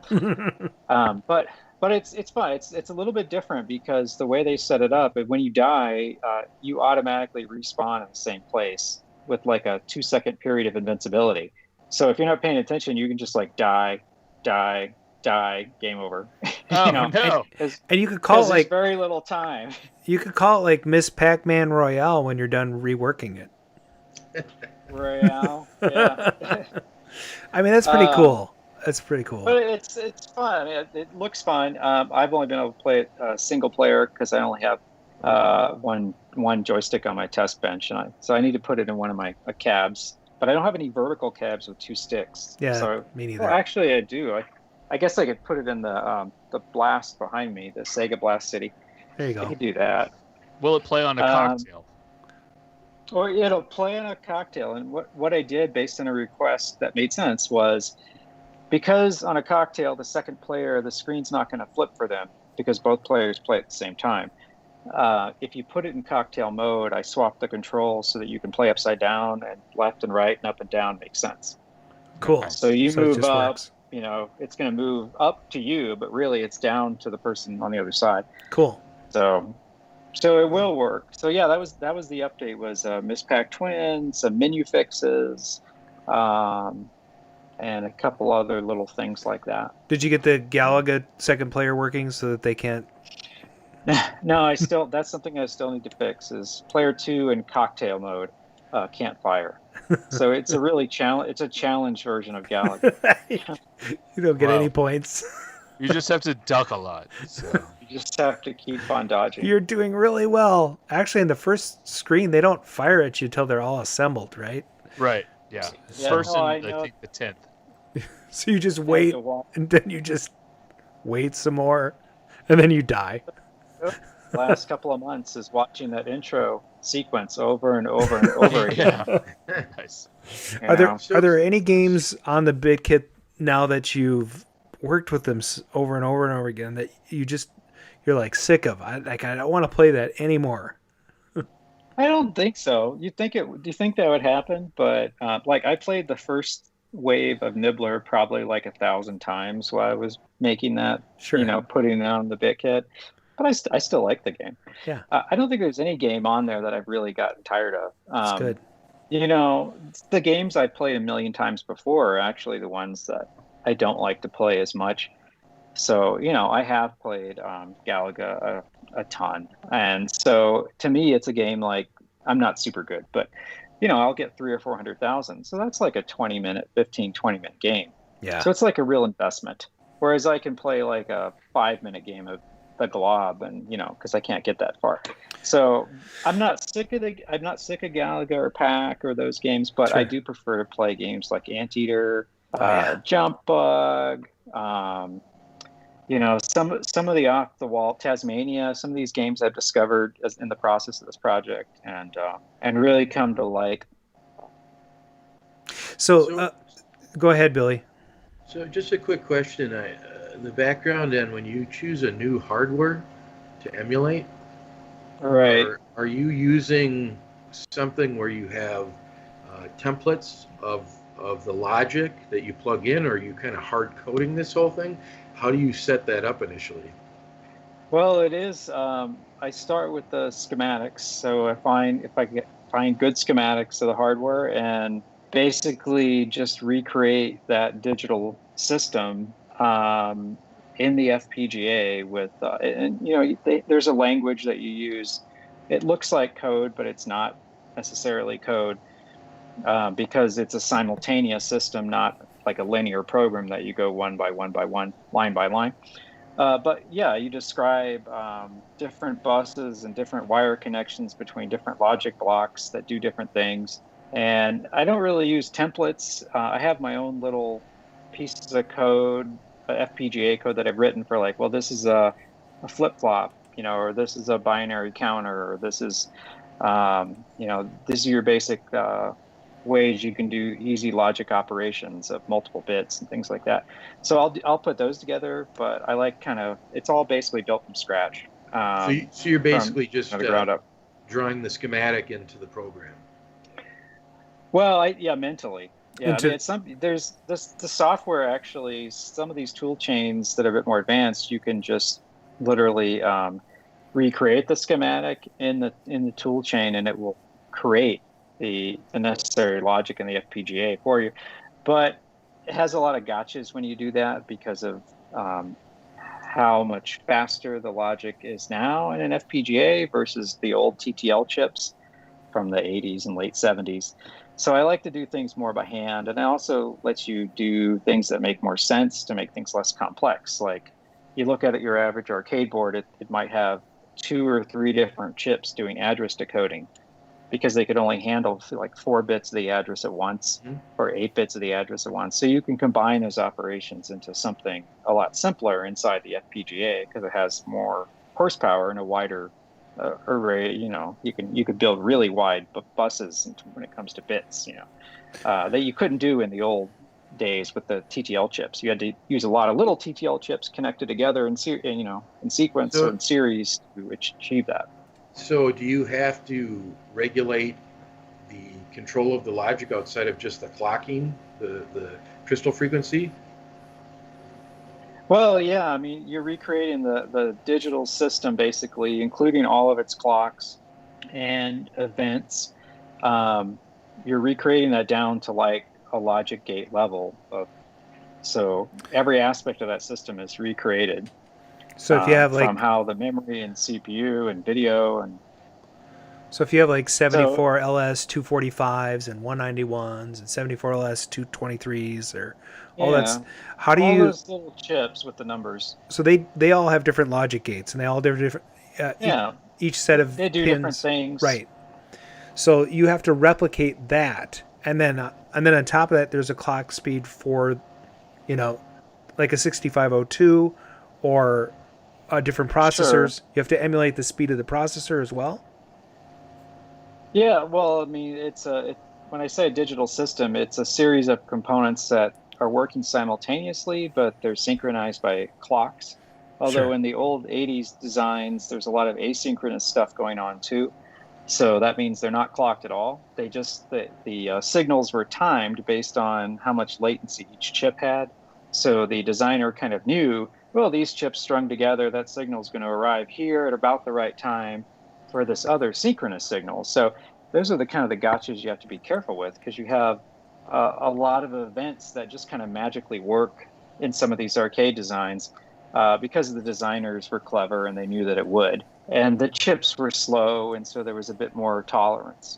but it's fun. It's a little bit different because the way they set it up, when you die, you automatically respawn in the same place with like a 2-second period of invincibility. So if you're not paying attention, you can just like die, game over. Oh, no. And you could call it like very little time. You could call it like Miss Pac-Man Royale when you're done reworking it. Royale, yeah. I mean, that's pretty cool. That's pretty cool. But it's fun. I mean, it looks fun. I've only been able to play it single player because I only have one joystick on my test bench, and so I need to put it in one of my cabs. But I don't have any vertical cabs with 2 sticks. Yeah, so, me neither. Well, actually, I do. I guess I could put it in the Blast behind me, the Sega Blast City. There you go. I could do that. Will it play on a cocktail? Or it'll play on a cocktail. And what I did based on a request that made sense was, because on a cocktail, the second player, the screen's not going to flip for them because both players play at the same time. If you put it in cocktail mode, I swapped the controls so that you can play upside down, and left and right and up and down makes sense. Cool. So you move up, works. It's going to move up to you, but really it's down to the person on the other side. Cool. So it will work. So yeah, that was the update, was Miss Pac Twin, some menu fixes, and a couple other little things like that. Did you get the Galaga second player working so that they can't? No, that's something I still need to fix. Is player 2 in cocktail mode can't fire. So it's a really it's a challenge version of Galaga. You don't get any points. You just have to duck a lot. So. You just have to keep on dodging. You're doing really well. Actually, in the first screen, they don't fire at you till they're all assembled, right? Right. Yeah. First I think the 10th. So you just wait, and then you just wait some more, and then you die. Last couple of months is watching that intro sequence over and over and over again. Nice. Are there any games on the BitKit now that you've worked with them over and over and over again that you're like sick of? I don't want to play that anymore. I don't think so. Do you think that would happen? But like I played the first wave of Nibbler probably like 1,000 times while I was making that. Sure. Putting it on the BitKit. But I still like the game. Yeah. I don't think there's any game on there that I've really gotten tired of. That's good. The games I played a million times before are actually the ones that I don't like to play as much. So, I have played Galaga a ton. And so to me, it's a game like I'm not super good, but, I'll get 300,000 or 400,000. So that's like a 20 minute game. Yeah. So it's like a real investment. Whereas I can play like a 5-minute game of the Glob, and because I can't get that far. So I'm not sick of Galaga or Pack or those games, but sure. I do prefer to play games like Anteater, Jump Bug, some of the off the wall Tasmania. Some of these games I've discovered in the process of this project, and really come to like. So go ahead, Billy. So just a quick question. The background and when you choose a new hardware to emulate, right? Are you using something where you have templates of the logic that you plug in, or are you kind of hard coding this whole thing? How do you set that up initially? Well, it is. I start with the schematics, so I find good schematics of the hardware and basically just recreate that digital system. In the FPGA with, there's a language that you use. It looks like code, but it's not necessarily code because it's a simultaneous system, not like a linear program that you go one by one, line by line. But yeah, you describe different buses and different wire connections between different logic blocks that do different things. And I don't really use templates. I have my own little pieces of code, FPGA code that I've written for like, well, this is a flip-flop, or this is a binary counter, or this is, this is your basic ways you can do easy logic operations of multiple bits and things like that. So I'll put those together, but I like it's all basically built from scratch. So you're basically just ground up. drawing the schematic into the program. Well, mentally. Yeah, there's the software actually. Some of these tool chains that are a bit more advanced, you can just literally recreate the schematic in the tool chain, and it will create the necessary logic in the FPGA for you. But it has a lot of gotchas when you do that because of how much faster the logic is now in an FPGA versus the old TTL chips from the 80s and late 70s. So I like to do things more by hand, and it also lets you do things that make more sense to make things less complex. Like you look at your average arcade board, it might have 2 or 3 different chips doing address decoding because they could only handle like 4 bits of the address at once or 8 bits of the address at once. So you can combine those operations into something a lot simpler inside the FPGA because it has more horsepower and a wider array. You could build really wide buses when it comes to bits, that you couldn't do in the old days with the TTL chips. You had to use a lot of little TTL chips connected together in sequence or in series to achieve that. So do you have to regulate the control of the logic outside of just the clocking, the crystal frequency? Well, yeah, I mean, you're recreating the digital system, basically, including all of its clocks and events. You're recreating that down to like a logic gate level so every aspect of that system is recreated. So if you have from how the memory and CPU and video and so if you have like 74 LS 245s and 191s and 74 LS 223s or all that's how do all you those little chips with the numbers. So they all have different logic gates and they all have different each set of they do pins, different things. Right. So you have to replicate that and then on top of that there's a clock speed for like a 6502 or different processors. Sure. You have to emulate the speed of the processor as well. Yeah, well, I mean, when I say a digital system, it's a series of components that are working simultaneously, but they're synchronized by clocks. Although in the old 80s designs, there's a lot of asynchronous stuff going on too. So that means they're not clocked at all. They just, the signals were timed based on how much latency each chip had. So the designer kind of knew, well, these chips strung together, that signal is going to arrive here at about the right time for this other synchronous signal. So those are the kind of the gotchas you have to be careful with, because you have a lot of events that just kind of magically work in some of these arcade designs because the designers were clever and they knew that it would. And the chips were slow, and so there was a bit more tolerance.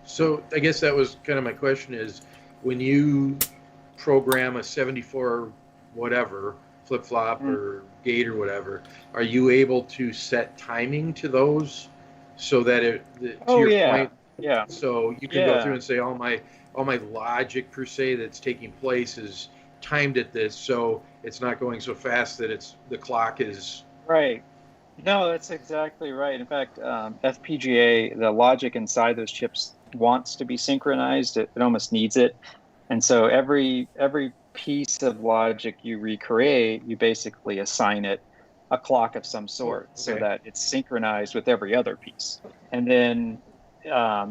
So I guess that was kind of my question is, when you program a 74 whatever, flip-flop or gate or whatever, are you able to set timing to those so that point? Yeah. So you can go through and say all my logic per se that's taking place is timed at this, so it's not going so fast that the clock is right. No, that's exactly right. In fact, FPGA, the logic inside those chips wants to be synchronized. It almost needs it. And so every piece of logic you recreate, you basically assign it a clock of some sort so that it's synchronized with every other piece. And then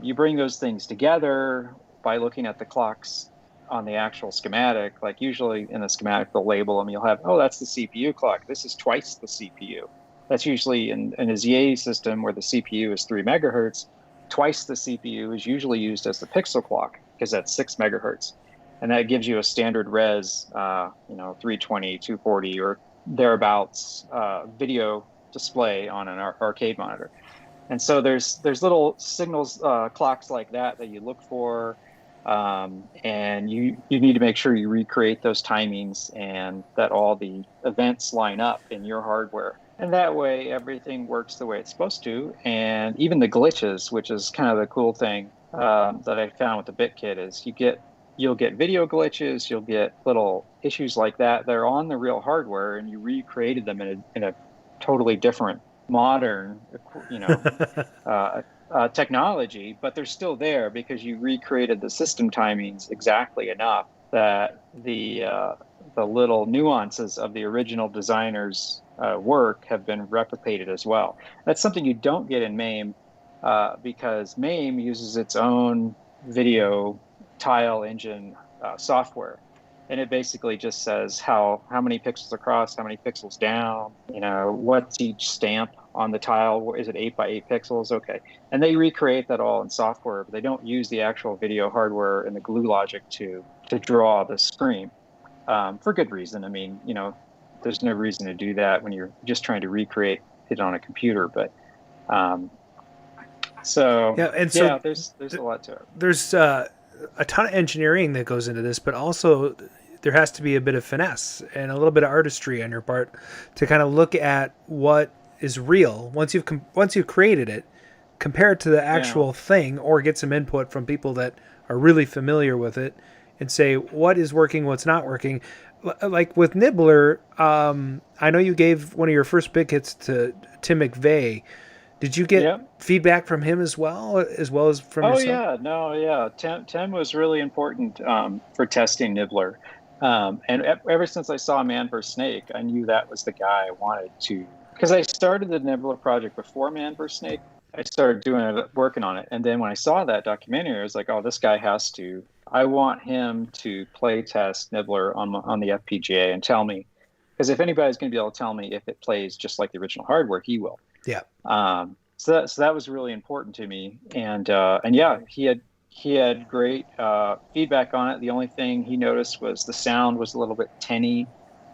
you bring those things together by looking at the clocks on the actual schematic. Like usually in the schematic, they'll label them. You'll have, that's the CPU clock. This is twice the CPU. That's usually in a ZA system where the CPU is 3 megahertz. Twice the CPU is usually used as the pixel clock because that's 6 megahertz. And that gives you a standard res, 320, 240 or thereabouts video display on an arcade monitor. And so there's little signals, clocks like that you look for. And you need to make sure you recreate those timings and that all the events line up in your hardware. And that way, everything works the way it's supposed to. And even the glitches, which is kind of the cool thing that I found with the BitKit, is you'll get video glitches, you'll get little issues like that. They're on the real hardware, and you recreated them in a totally different, modern, technology. But they're still there because you recreated the system timings exactly enough that the little nuances of the original designer's work have been replicated as well. That's something you don't get in MAME because MAME uses its own video tile engine software, and it basically just says how many pixels across, how many pixels down, what's each stamp on the tile. Is it 8 by 8 pixels? Okay, and they recreate that all in software, but they don't use the actual video hardware and the glue logic to draw the screen for good reason. I mean, there's no reason to do that when you're just trying to recreate it on a computer. But there's a lot to it. There's a ton of engineering that goes into this, but also there has to be a bit of finesse and a little bit of artistry on your part to kind of look at what is real once you've created it, compare it to the actual thing, or get some input from people that are really familiar with it and say what is working, what's not working. Like with Nibbler, I know you gave one of your first big hits to Tim McVeigh. Did you get feedback from him as well as from yourself? Tim was really important for testing Nibbler. And ever since I saw Man vs. Snake, I knew that was the guy I wanted to. Because I started the Nibbler project before Man vs. Snake. I started working on it. And then when I saw that documentary, I was like, this guy has to. I want him to play test Nibbler on the FPGA and tell me. Because if anybody's going to be able to tell me if it plays just like the original hardware, he will. Yeah. So that was really important to me. And he he had great feedback on it. The only thing he noticed was the sound was a little bit tinny.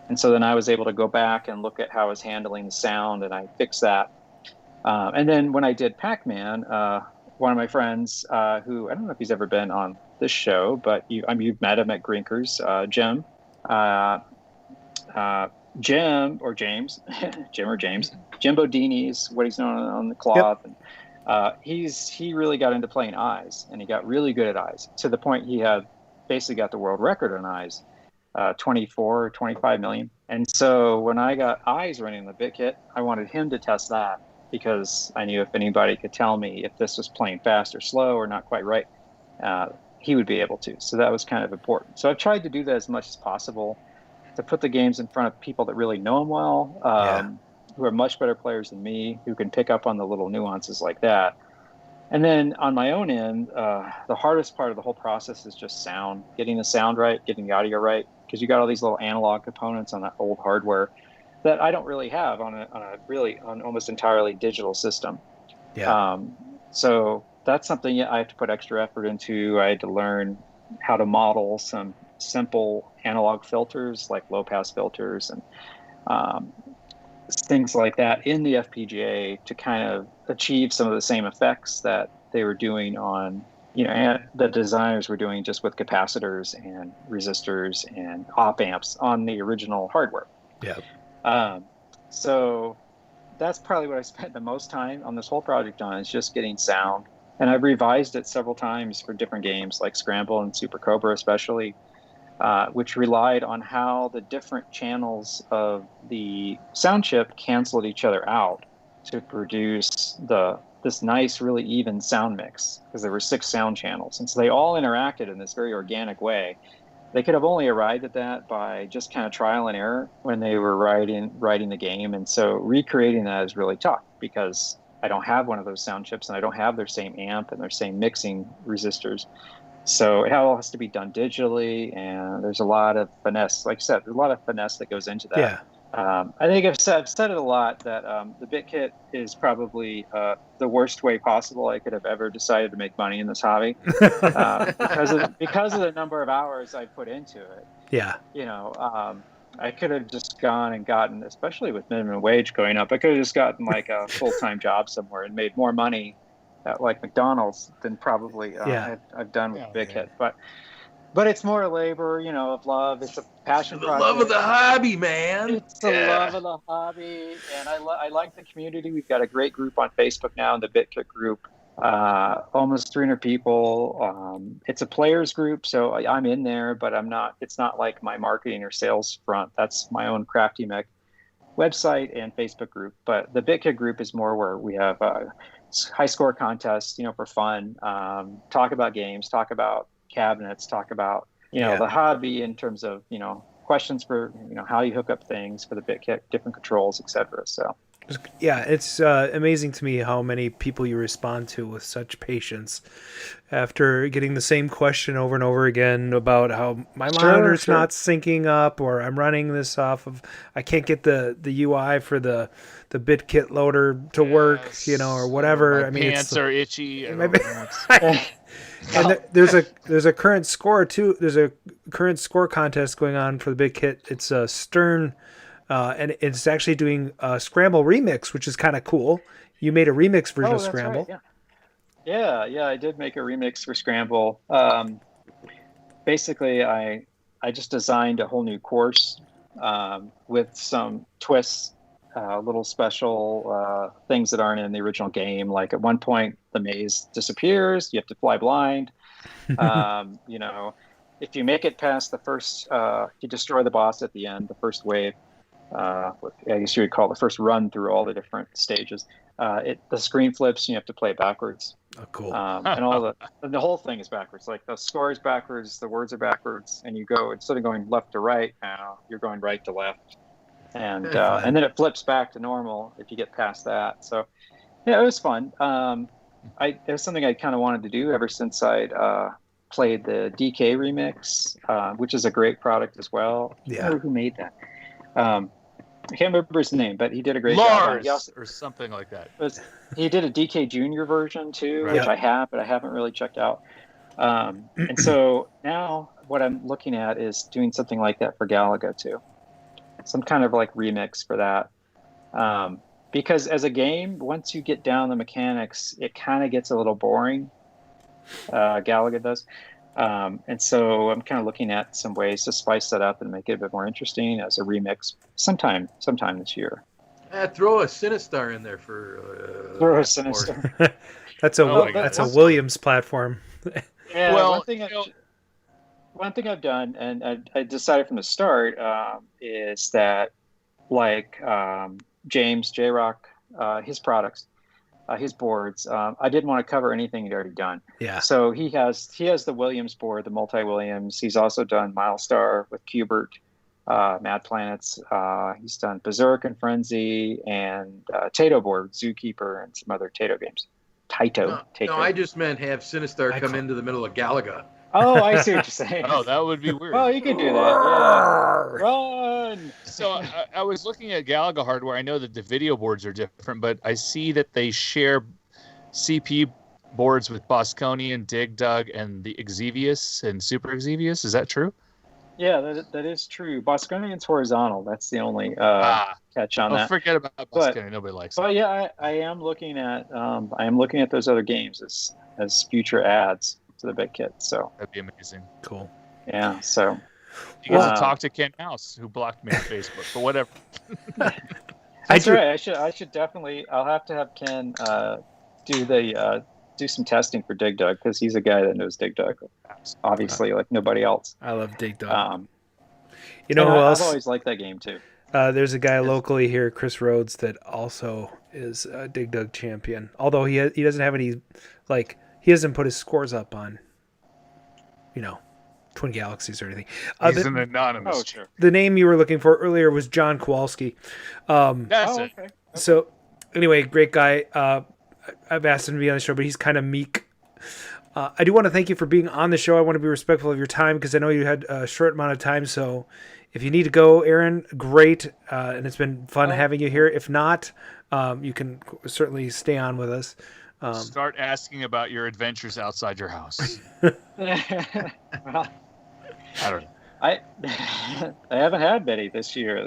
And so then I was able to go back and look at how I was handling the sound, and I fixed that. And then when I did Pac-Man, one of my friends, who I don't know if he's ever been on this show, but you've met him at Grinkers, Jim. Jim or James, Jim Bodini is what he's known on the cloth. Yep. And, he really got into playing eyes, and he got really good at eyes to the point he had basically got the world record on eyes, 24 or 25 million. And so when I got eyes running the BitKit, I wanted him to test that because I knew if anybody could tell me if this was playing fast or slow or not quite right, he would be able to. So that was kind of important. So I've tried to do that as much as possible, to put the games in front of people that really know them well, who are much better players than me, who can pick up on the little nuances like that. And then on my own end, the hardest part of the whole process is just sound, getting the sound right, getting the audio right, because you got all these little analog components on that old hardware that I don't really have on almost entirely digital system. Yeah. So that's something I have to put extra effort into. I had to learn how to model some simple analog filters like low pass filters and things like that in the FPGA to kind of achieve some of the same effects that they were doing on, and the designers were doing just with capacitors and resistors and op amps on the original hardware. Yeah. So that's probably what I spent the most time on this whole project on, is just getting sound. And I've revised it several times for different games like Scramble and Super Cobra especially, which relied on how the different channels of the sound chip canceled each other out to produce this nice, really even sound mix, because there were 6 sound channels. And so they all interacted in this very organic way. They could have only arrived at that by just kind of trial and error when they were writing the game. And so recreating that is really tough, because I don't have one of those sound chips, and I don't have their same amp and their same mixing resistors. So it all has to be done digitally, and there's a lot of finesse. Like I said, there's a lot of finesse that goes into that. Yeah. I think I've said it a lot that the BitKit is probably the worst way possible I could have ever decided to make money in this hobby, because of the number of hours I put into it. Yeah. I could have just gone and gotten, especially with minimum wage going up, I could have just gotten like a full-time job somewhere and made more money at like McDonald's than probably I've done with BitKit. But it's more labor, of love. It's a passion project. The love of the hobby, man. It's the love of the hobby, and I like the community. We've got a great group on Facebook now, in the BitKit group. Almost 300 people. It's a players group, so I'm in there, but I'm not. It's not like my marketing or sales front. That's my own CraftyMech website and Facebook group. But the BitKit group is more where we have high score contests, for fun. Talk about games, talk about cabinets, talk about the hobby in terms of questions for how you hook up things for the BitKit, different controls, etc. So it's amazing to me how many people you respond to with such patience after getting the same question over and over again about how my monitor's not syncing up, or I'm running this off of, I can't get the UI for the BitKit loader to work, or whatever. My pants are itchy. And there's a current score too. There's a current score contest going on for the BitKit. It's a Stern, and it's actually doing a Scramble remix, which is kind of cool. You made a remix version of Scramble. Right, yeah. I did make a remix for Scramble. Basically, I just designed a whole new course with some twists, little special things that aren't in the original game. Like at one point, the maze disappears. You have to fly blind. If you make it past the first, you destroy the boss at the end, the first wave. I guess you would call it the first run through all the different stages. The screen flips, and you have to play it backwards. Oh, cool. And the whole thing is backwards. Like the score is backwards, the words are backwards, and you go, instead of going left to right now, you're going right to left. And then it flips back to normal if you get past that. So yeah, it was fun. It was something I kind of wanted to do ever since I'd played the DK remix, which is a great product as well. Yeah. I don't know who made that. I can't remember his name, but he did a great Lars job. or something like that. He did a DK Junior version too, which I have, but I haven't really checked out. And so now what I'm looking at is doing something like that for Galaga too. Some kind of like remix for that. Because as a game, once you get down the mechanics, it kind of gets a little boring. Galaga does. And so I'm kind of looking at some ways to spice that up and make it a bit more interesting as a remix sometime this year. Throw a Sinistar in there for. Throw a Sinistar. That's a Williams platform. Yeah. Well, one thing I've done, and I decided from the start, is that like James J Rock, his products, his boards. I didn't want to cover anything he'd already done. Yeah. So he has the Williams board, the multi Williams. He's also done Milestar with Qbert, Mad Planets. He's done Berserk and Frenzy, and Tato board, Zookeeper, and some other Tato games. Taito. No, I just meant have Sinistar come into the middle of Galaga. Oh, I see what you're saying. Oh, that would be weird. Oh, you could do that. Yeah. Run! So I was looking at Galaga hardware. I know that the video boards are different, but I see that they share CPU boards with Bosconian, Dig Dug, and the Exevious and Super Exevious. Is that true? Yeah, that is true. Bosconian's horizontal. That's the only catch on that. Forget about Bosconian. Nobody likes it. But yeah, I am looking at those other games as future adds to the bit kit. So that'd be amazing. Cool. Yeah. So you get to talk to Ken House, who blocked me on Facebook, but whatever. That's right. I should definitely. I'll have to have Ken do some testing for Dig Dug, because he's a guy that knows Dig Dug, obviously, like nobody else. I love Dig Dug. You know who I've else? always liked that game too. There's a guy locally here, Chris Rhodes, that also is a Dig Dug champion. Although he doesn't have any, like, he hasn't put his scores up on, Twin Galaxies or anything. He's an anonymous. Oh, sure. The name you were looking for earlier was John Kowalski. That's it. Okay. So, anyway, great guy. I've asked him to be on the show, but he's kind of meek. I do want to thank you for being on the show. I want to be respectful of your time, because I know you had a short amount of time. So if you need to go, Aaron, great. And it's been fun having you here. If not, you can certainly stay on with us. Start asking about your adventures outside your house. Well, I don't know. I haven't had many this year.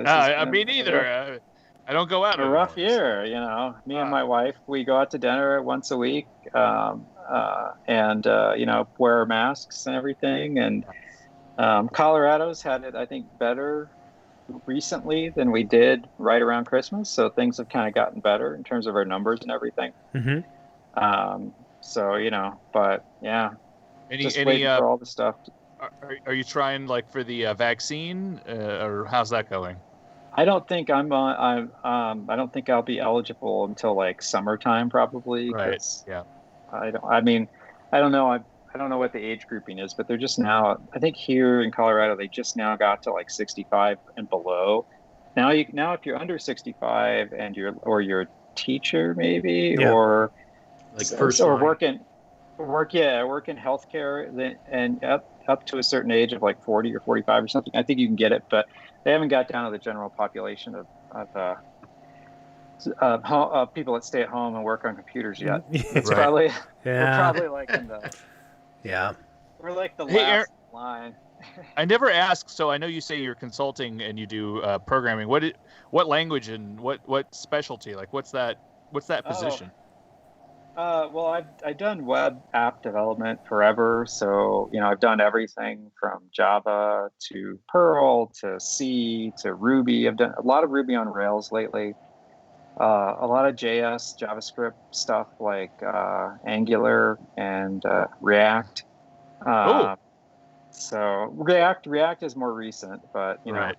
Me neither. I don't go out. A rough year, Me and my wife, we go out to dinner once a week, and wear masks and everything. And Colorado's had it, I think, better recently than we did right around Christmas. So things have kind of gotten better in terms of our numbers and everything. Mm-hmm. But yeah, just waiting for all the stuff. Are you trying for the vaccine, or how's that going? I don't think I don't think I'll be eligible until summertime probably. Right. Yeah. I don't know. I don't know what the age grouping is, but they're just now. I think here in Colorado they just now got to 65 and below. Now if you're under 65 and you're a teacher maybe, or working healthcare, and up to a certain age of 40 or 45 or something, I think you can get it, but they haven't got down to the general population of people that stay at home and work on computers yet. It's right. we're probably in the we're the last line. I never asked, so I know you say you're consulting and you do programming. What language and what specialty? What's that position? Well, I've done web app development forever. So, I've done everything from Java to Perl to C to Ruby. I've done a lot of Ruby on Rails lately. A lot of JS, JavaScript stuff like Angular and React. So React is more recent, but, right.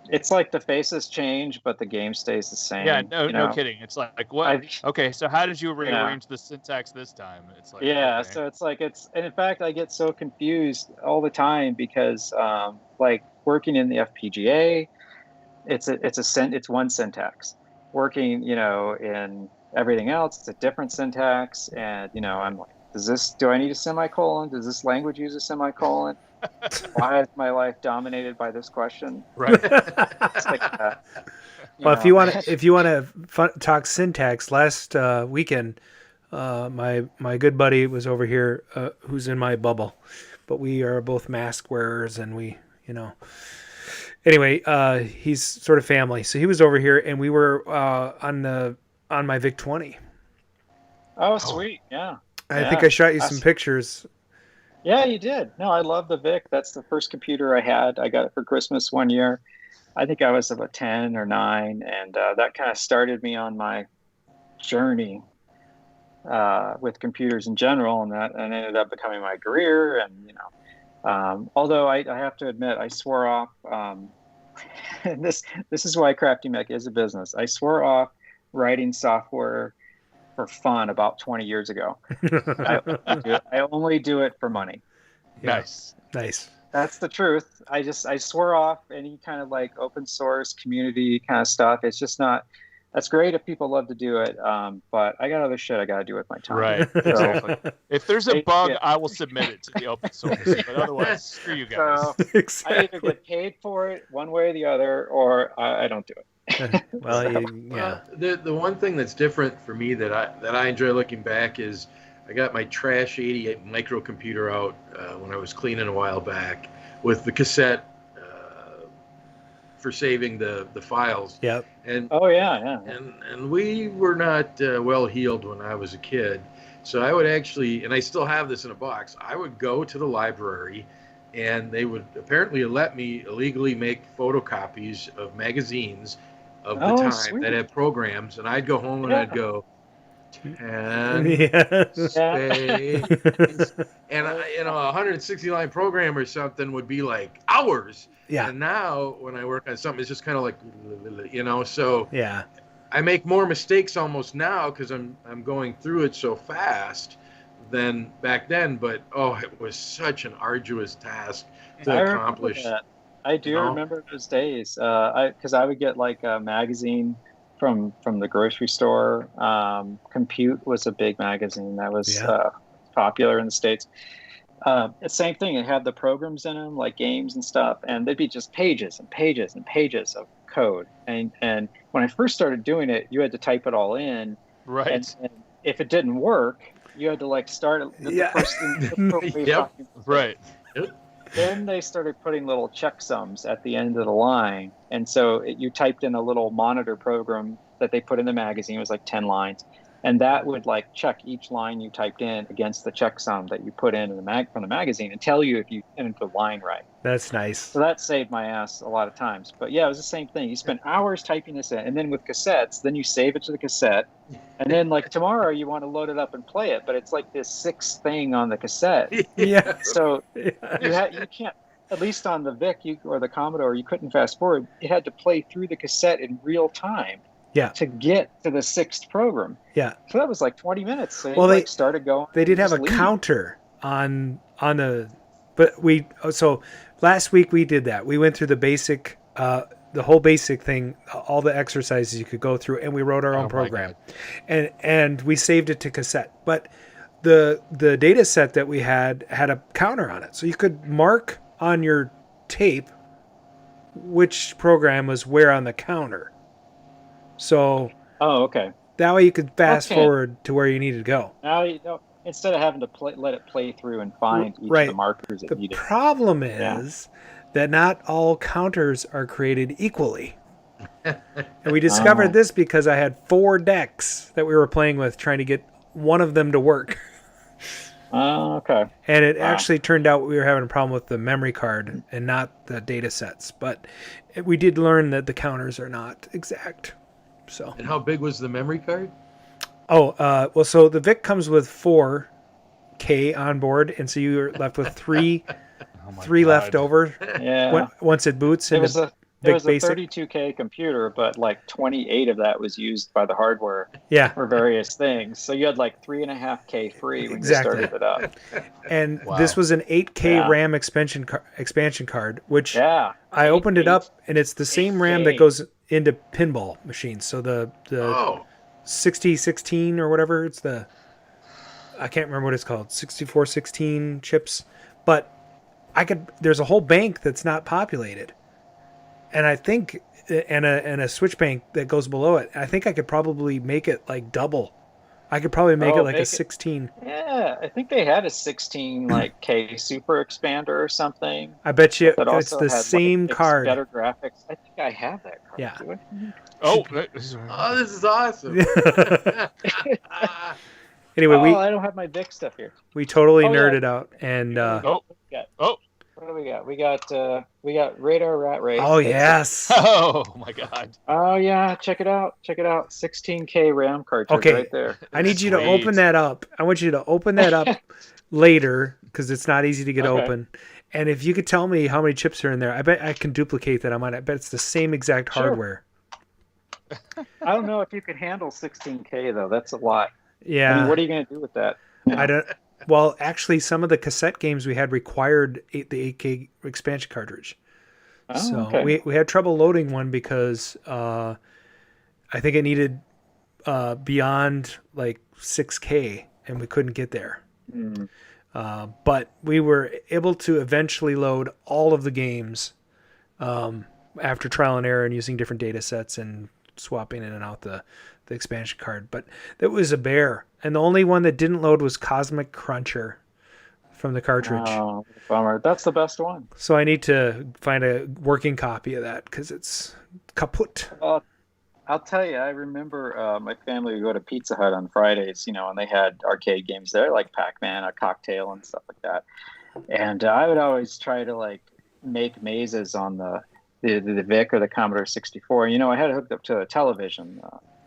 It's the faces change, but the game stays the same. Yeah, no kidding. It's what? Okay, so how did you rearrange the syntax this time? It's so and in fact, I get so confused all the time because, working in the FPGA, it's one syntax. Working, in everything else, it's a different syntax, and I'm do I need a semicolon? Does this language use a semicolon? Why is my life dominated by this question? Right. It's well, if you want to talk syntax, last weekend My good buddy was over here, who's in my bubble, but we are both mask wearers, and we, anyway, he's sort of family. So he was over here, and we were on my VIC 20. Oh, sweet. Yeah. I think I shot you some pictures. Yeah, you did. No, I love the VIC. That's the first computer I had. I got it for Christmas one year. I think I was about 10 or 9, and that kind of started me on my journey with computers in general, and that ended up becoming my career. And although I have to admit, I swore off. And this is why CraftyMech is a business. I swore off writing software for fun about 20 years ago. I only do it for money. Nice. That's the truth. I swore off any kind of like open source community kind of stuff. It's just not. That's great if people love to do it, but I got other shit I got to do with my time. Right. Exactly. If there's a bug, I will submit it to the open source. But otherwise, screw you guys. So I either get paid for it one way or the other, or I don't do it. Well, the one thing that's different for me that I enjoy looking back is I got my trash 88 microcomputer out when I was cleaning a while back with the cassette for saving the files. Yep. And And we were not well heeled when I was a kid, so I would actually, and I still have this in a box. I would go to the library, and they would apparently let me illegally make photocopies of magazines of the time that had programs, and I'd go home and I'd go, and space, and a 160-line program or something would be like hours. Yeah. And now when I work on something, it's just kind of like, so yeah, I make more mistakes almost now because I'm going through it so fast than back then. But it was such an arduous task to accomplish. I do remember those days. Because I would get like a magazine from the grocery store. Compute was a big magazine that was popular in the States. Same thing. It had the programs in them, like games and stuff, and they'd be just pages and pages and pages of code. And when I first started doing it, you had to type it all in. Right. And if it didn't work, you had to like start the first thing. Right. Then they started putting little checksums at the end of the line, and so you typed in a little monitor program that they put in the magazine. It was like 10 lines. And that would like check each line you typed in against the checksum that you put in from the magazine and tell you if you entered the line right. That's nice. So that saved my ass a lot of times. But yeah, it was the same thing. You spend hours typing this in, and then with cassettes, then you save it to the cassette, and then like tomorrow you want to load it up and play it, but it's like this 6th thing on the cassette. Yeah. So you can't. At least on the VIC or the Commodore, you couldn't fast forward. It had to play through the cassette in real time. Yeah. To get to the 6th program. Yeah. So that was like 20 minutes. So they started going. They did have a counter on the, but so last week we did that. We went through the basic, the whole basic thing, all the exercises you could go through, and we wrote our own program, and we saved it to cassette. But the data set that we had a counter on it, so you could mark on your tape which program was where on the counter. So that way you could fast forward to where you needed to go. Now instead of having to let it play through and find each of the markers that needed. The problem is that not all counters are created equally. And we discovered this because I had 4 decks that we were playing with trying to get one of them to work. Okay. And it actually turned out we were having a problem with the memory card and not the data sets. But we did learn that the counters are not exact. So. And how big was the memory card? Well, so the VIC comes with 4K on board, and so you're left with 3 left over. Yeah. Once it boots into It was a 32K computer, but like 28 of that was used by the hardware for various things. So you had like 3.5K free when you started it up. And this was an 8K RAM expansion card, which I opened it up, and it's the same RAM that goes into pinball machines. So the 6016 or whatever, it's I can't remember what it's called, 6416 chips. But there's a whole bank that's not populated. And I think, and a switch bank that goes below it. I think I could probably make it like double. I could probably make it like a 16. Yeah, I think they had a 16 like K Super Expander or something. I bet you that it's also the had, same card. Better graphics. I think I have that card. Yeah. Do I? Oh, this is awesome. Anyway, I don't have my Vic stuff here. we totally nerded out, and what do we got? We got Radar Rat Race. Oh yes. Oh my God. Oh yeah, check it out. 16K RAM cartridge right there. I need you to open that up. I want you to open that up later because it's not easy to get open. And if you could tell me how many chips are in there, I bet I can duplicate that. I bet it's the same exact hardware. I don't know if you can handle 16K though. That's a lot. Yeah. I mean, what are you going to do with that? I don't. Well, actually, some of the cassette games we had required the 8K expansion cartridge. So we had trouble loading one because I think it needed beyond like 6K, and we couldn't get there. But we were able to eventually load all of the games after trial and error and using different data sets and swapping in and out the expansion card. But that was a bear. And the only one that didn't load was Cosmic Cruncher from the cartridge. Oh, bummer. That's the best one. So I need to find a working copy of that because it's kaput. I'll tell you, I remember my family would go to Pizza Hut on Fridays, and they had arcade games there like Pac-Man, a Cocktail, and stuff like that. And I would always try to like make mazes on the VIC or the Commodore 64. I had it hooked up to a television,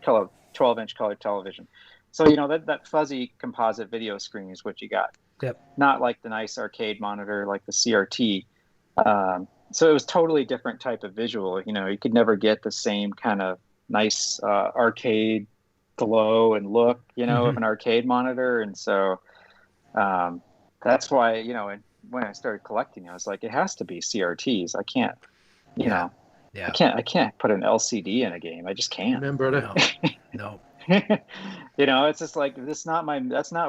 12-inch color television. So, that fuzzy composite video screen is what you got. Yep. Not like the nice arcade monitor like the CRT. So it was totally different type of visual. You could never get the same kind of nice arcade glow and look, of an arcade monitor. And so that's why, when I started collecting, I was like, it has to be CRTs. I can't, Yeah. I can't put an LCD in a game. I just can't. Remember No. It's just like that's not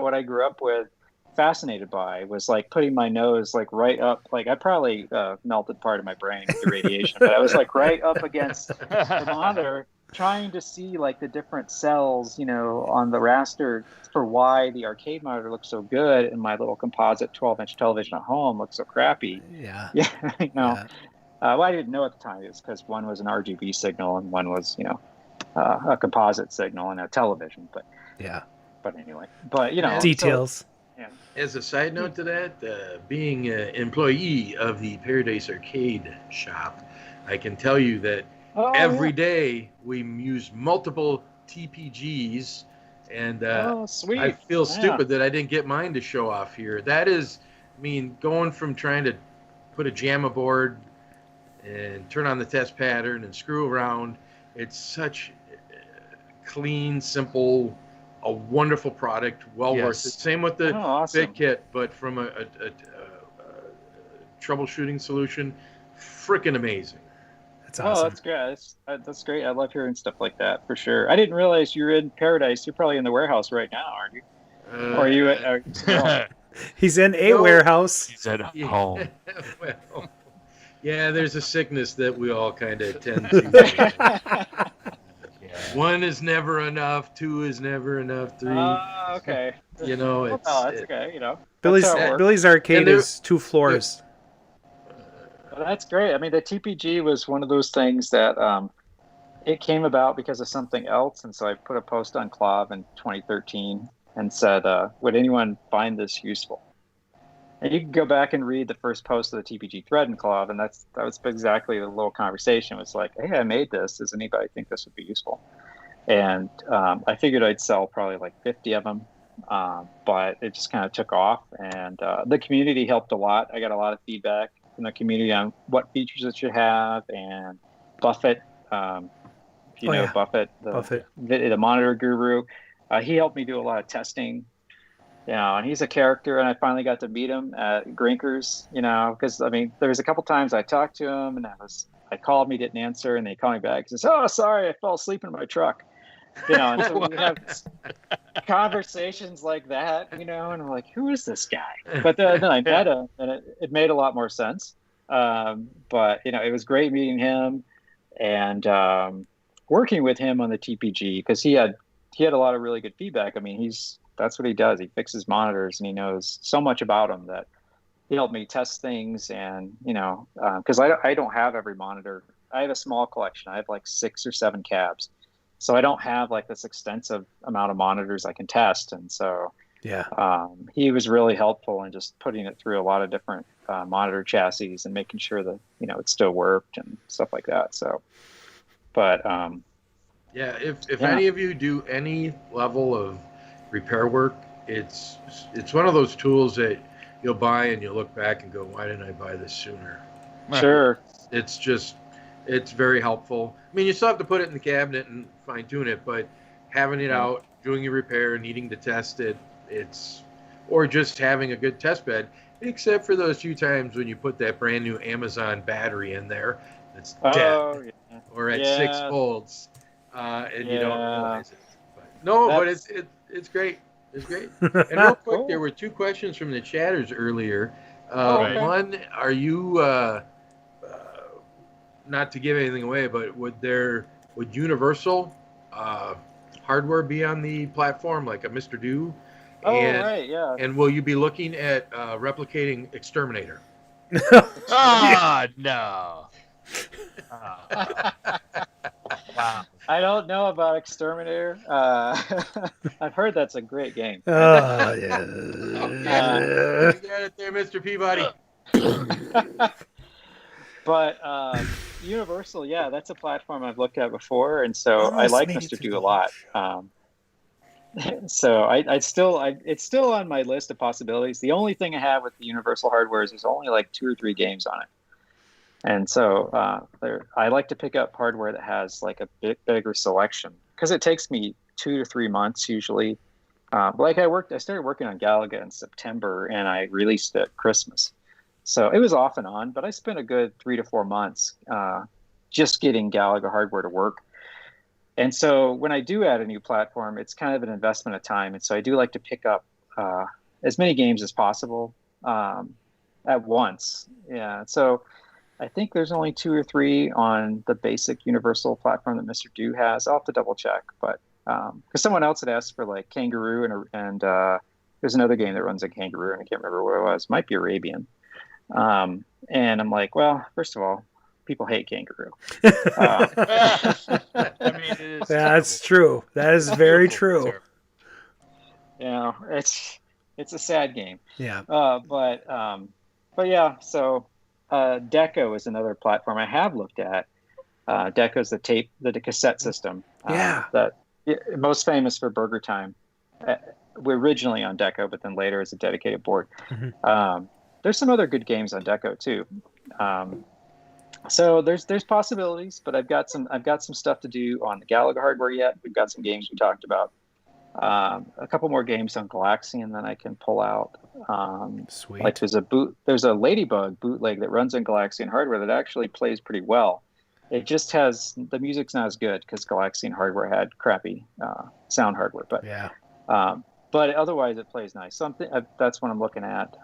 what I grew up with. Fascinated by was like putting my nose like right up, like I probably melted part of my brain with the radiation, but I was like right up against the monitor trying to see like the different cells, on the raster for why the arcade monitor looks so good and my little composite 12-inch television at home looks so crappy. Well, I didn't know at the time. It was because one was an RGB signal and one was, a composite signal and a television. But anyway, details. So, yeah. As a side note to that, being an employee of the Paradise Arcade shop, I can tell you that every day we use multiple TPGs, and I feel stupid that I didn't get mine to show off here. That is, going from trying to put a JAMA board and turn on the test pattern and screw around. It's such clean, simple, a wonderful product, well worth it. Same with the big kit, but from a troubleshooting solution, freaking amazing. That's awesome. Oh, that's great. That's great. I love hearing stuff like that for sure. I didn't realize you were in Paradise. You're probably in the warehouse right now, aren't you? Or are you? He's in a warehouse. He's at home. Well, yeah, there's a sickness that we all kind of tend to. One is never enough. Two is never enough. Three. Okay. It's that's okay. Billy's Arcade is 2 floors. Well, that's great. The TPG was one of those things that it came about because of something else, and so I put a post on Clav in 2013 and said, "Would anyone find this useful?" And you can go back and read the first post of the TPG thread in Clav, and that was exactly the little conversation. It was like, hey, I made this. Does anybody think this would be useful? And I figured I'd sell probably like 50 of them, but it just kind of took off. And the community helped a lot. I got a lot of feedback from the community on what features it should have. And Buffett, if you know Buffett, the monitor guru, he helped me do a lot of testing. And he's a character, and I finally got to meet him at Grinkers, because, there was a couple times I talked to him, and I called him, he didn't answer, and they called me back. He says, oh, sorry, I fell asleep in my truck. And so we have conversations like that, and I'm like, who is this guy? But then I met him, and it made a lot more sense. But, it was great meeting him and working with him on the TPG, because he he had a lot of really good feedback. I mean, that's what he does. He fixes monitors, and he knows so much about them that he helped me test things. And because I don't have every monitor. I have a small collection. I have like 6 or 7 cabs, so I don't have like this extensive amount of monitors I can test. And so he was really helpful in just putting it through a lot of different monitor chassis and making sure that it still worked and stuff like that. So, but if any of you do any level of repair work, it's one of those tools that you'll buy and you'll look back and go, why didn't I buy this sooner? Sure. It's very helpful. I mean, you still have to put it in the cabinet and fine tune it, but having it out, doing your repair, needing to test it, or just having a good test bed, except for those few times when you put that brand new Amazon battery in there that's dead or at 6 volts, and you don't realize it. But it's great. It's great. And real quick, there were 2 questions from the chatters earlier. One, are you not to give anything away, but would Universal hardware be on the platform, like a Mr. Do? And will you be looking at replicating Exterminator? No. Wow. I don't know about Exterminator. I've heard that's a great game. You got it there, Mr. Peabody. But Universal, that's a platform I've looked at before, and so I like Mr. Do a lot. So it's still on my list of possibilities. The only thing I have with the Universal hardware is there's only like 2 or 3 games on it, and so I like to pick up hardware that has like a bigger selection, because it takes me 2 to 3 months usually. I started working on Galaga in September, and I released it at Christmas. So it was off and on, but I spent a good 3 to 4 months just getting Galaga hardware to work. And so when I do add a new platform, it's kind of an investment of time. And so I do like to pick up as many games as possible at once. Yeah. So I think there's only 2 or 3 on the basic Universal platform that Mr. Do has. I'll have to double check. But because someone else had asked for like Kangaroo, and there's another game that runs a Kangaroo, and I can't remember what it was. Might be Arabian. And I'm like, well, first of all, people hate Kangaroo. That's true. That is very true. It's a sad game. Yeah. But yeah. So Deco is another platform I have looked at. Deco is the cassette system. That most famous for Burger Time. We're originally on Deco, but then later as a dedicated board. Mm-hmm. There's some other good games on Deco too. So there's possibilities, but I've got some stuff to do on the Galaga hardware yet. We've got some games we talked about. A couple more games on Galaxy, and then I can pull out. Sweet. Like there's a Ladybug bootleg that runs on Galaxian hardware that actually plays pretty well. It just has the music's not as good because Galaxian hardware had crappy sound hardware, but but otherwise it plays nice. So that's what I'm looking at.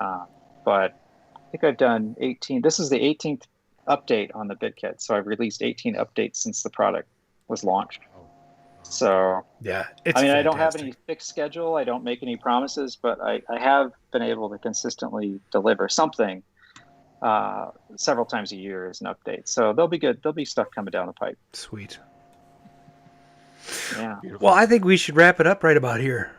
But I think I've done 18. This is the 18th update on the BitKit, so I've released 18 updates since the product was launched. So I don't have any fixed schedule. I don't make any promises, but I have been able to consistently deliver something several times a year as an update. So they'll be good. There'll be stuff coming down the pipe. Sweet. Yeah. Beautiful. Well, I think we should wrap it up right about here.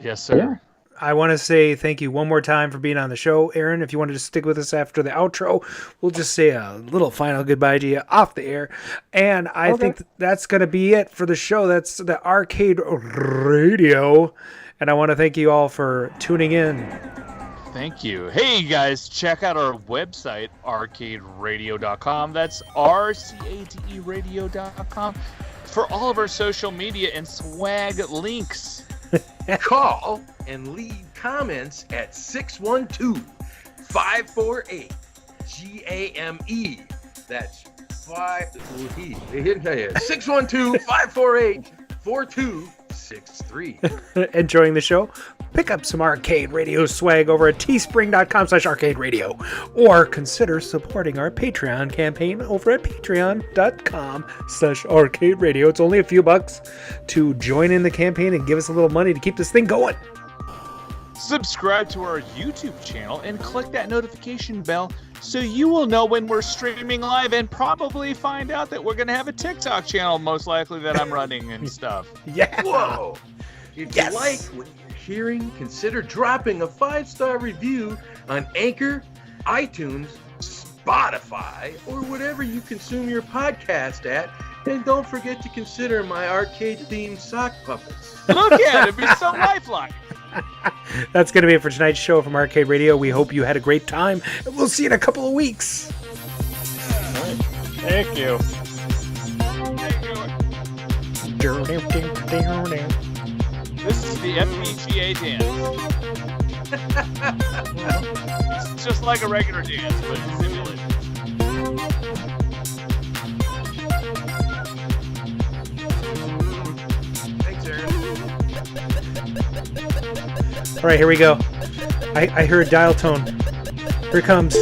Yes, sir. Yeah. I want to say thank you one more time for being on the show. Aaron, if you wanted to stick with us after the outro, we'll just say a little final goodbye to you off the air. And I think that's going to be it for the show. That's the Arcade Radio. And I want to thank you all for tuning in. Thank you. Hey, guys, check out our website, arcaderadio.com. That's RCATEradio.com for all of our social media and swag links. Call and leave comments at 612-548-GAME. That's 612-548-4267. 6'3". Enjoying the show? Pick up some Arcade Radio swag over at teespring.com/arcaderadio, or consider supporting our Patreon campaign over at patreon.com/arcaderadio. It's only a few bucks to join in the campaign and give us a little money to keep this thing going. Subscribe to our YouTube channel and click that notification bell so you will know when we're streaming live, and probably find out that we're going to have a TikTok channel, most likely, that I'm running and stuff. Yeah. Whoa! If you like what you're hearing, consider dropping a 5-star review on Anchor, iTunes, Spotify, or whatever you consume your podcast at. And don't forget to consider my arcade-themed sock puppets. Look at it, it's so lifelike. That's going to be it for tonight's show from Arcade Radio. We hope you had a great time, and we'll see you in a couple of weeks. Thank you. This is the FPGA dance. It's just like a regular dance, but it's simulated. Thanks, Aaron. All right, here we go. I hear a dial tone. Here it comes.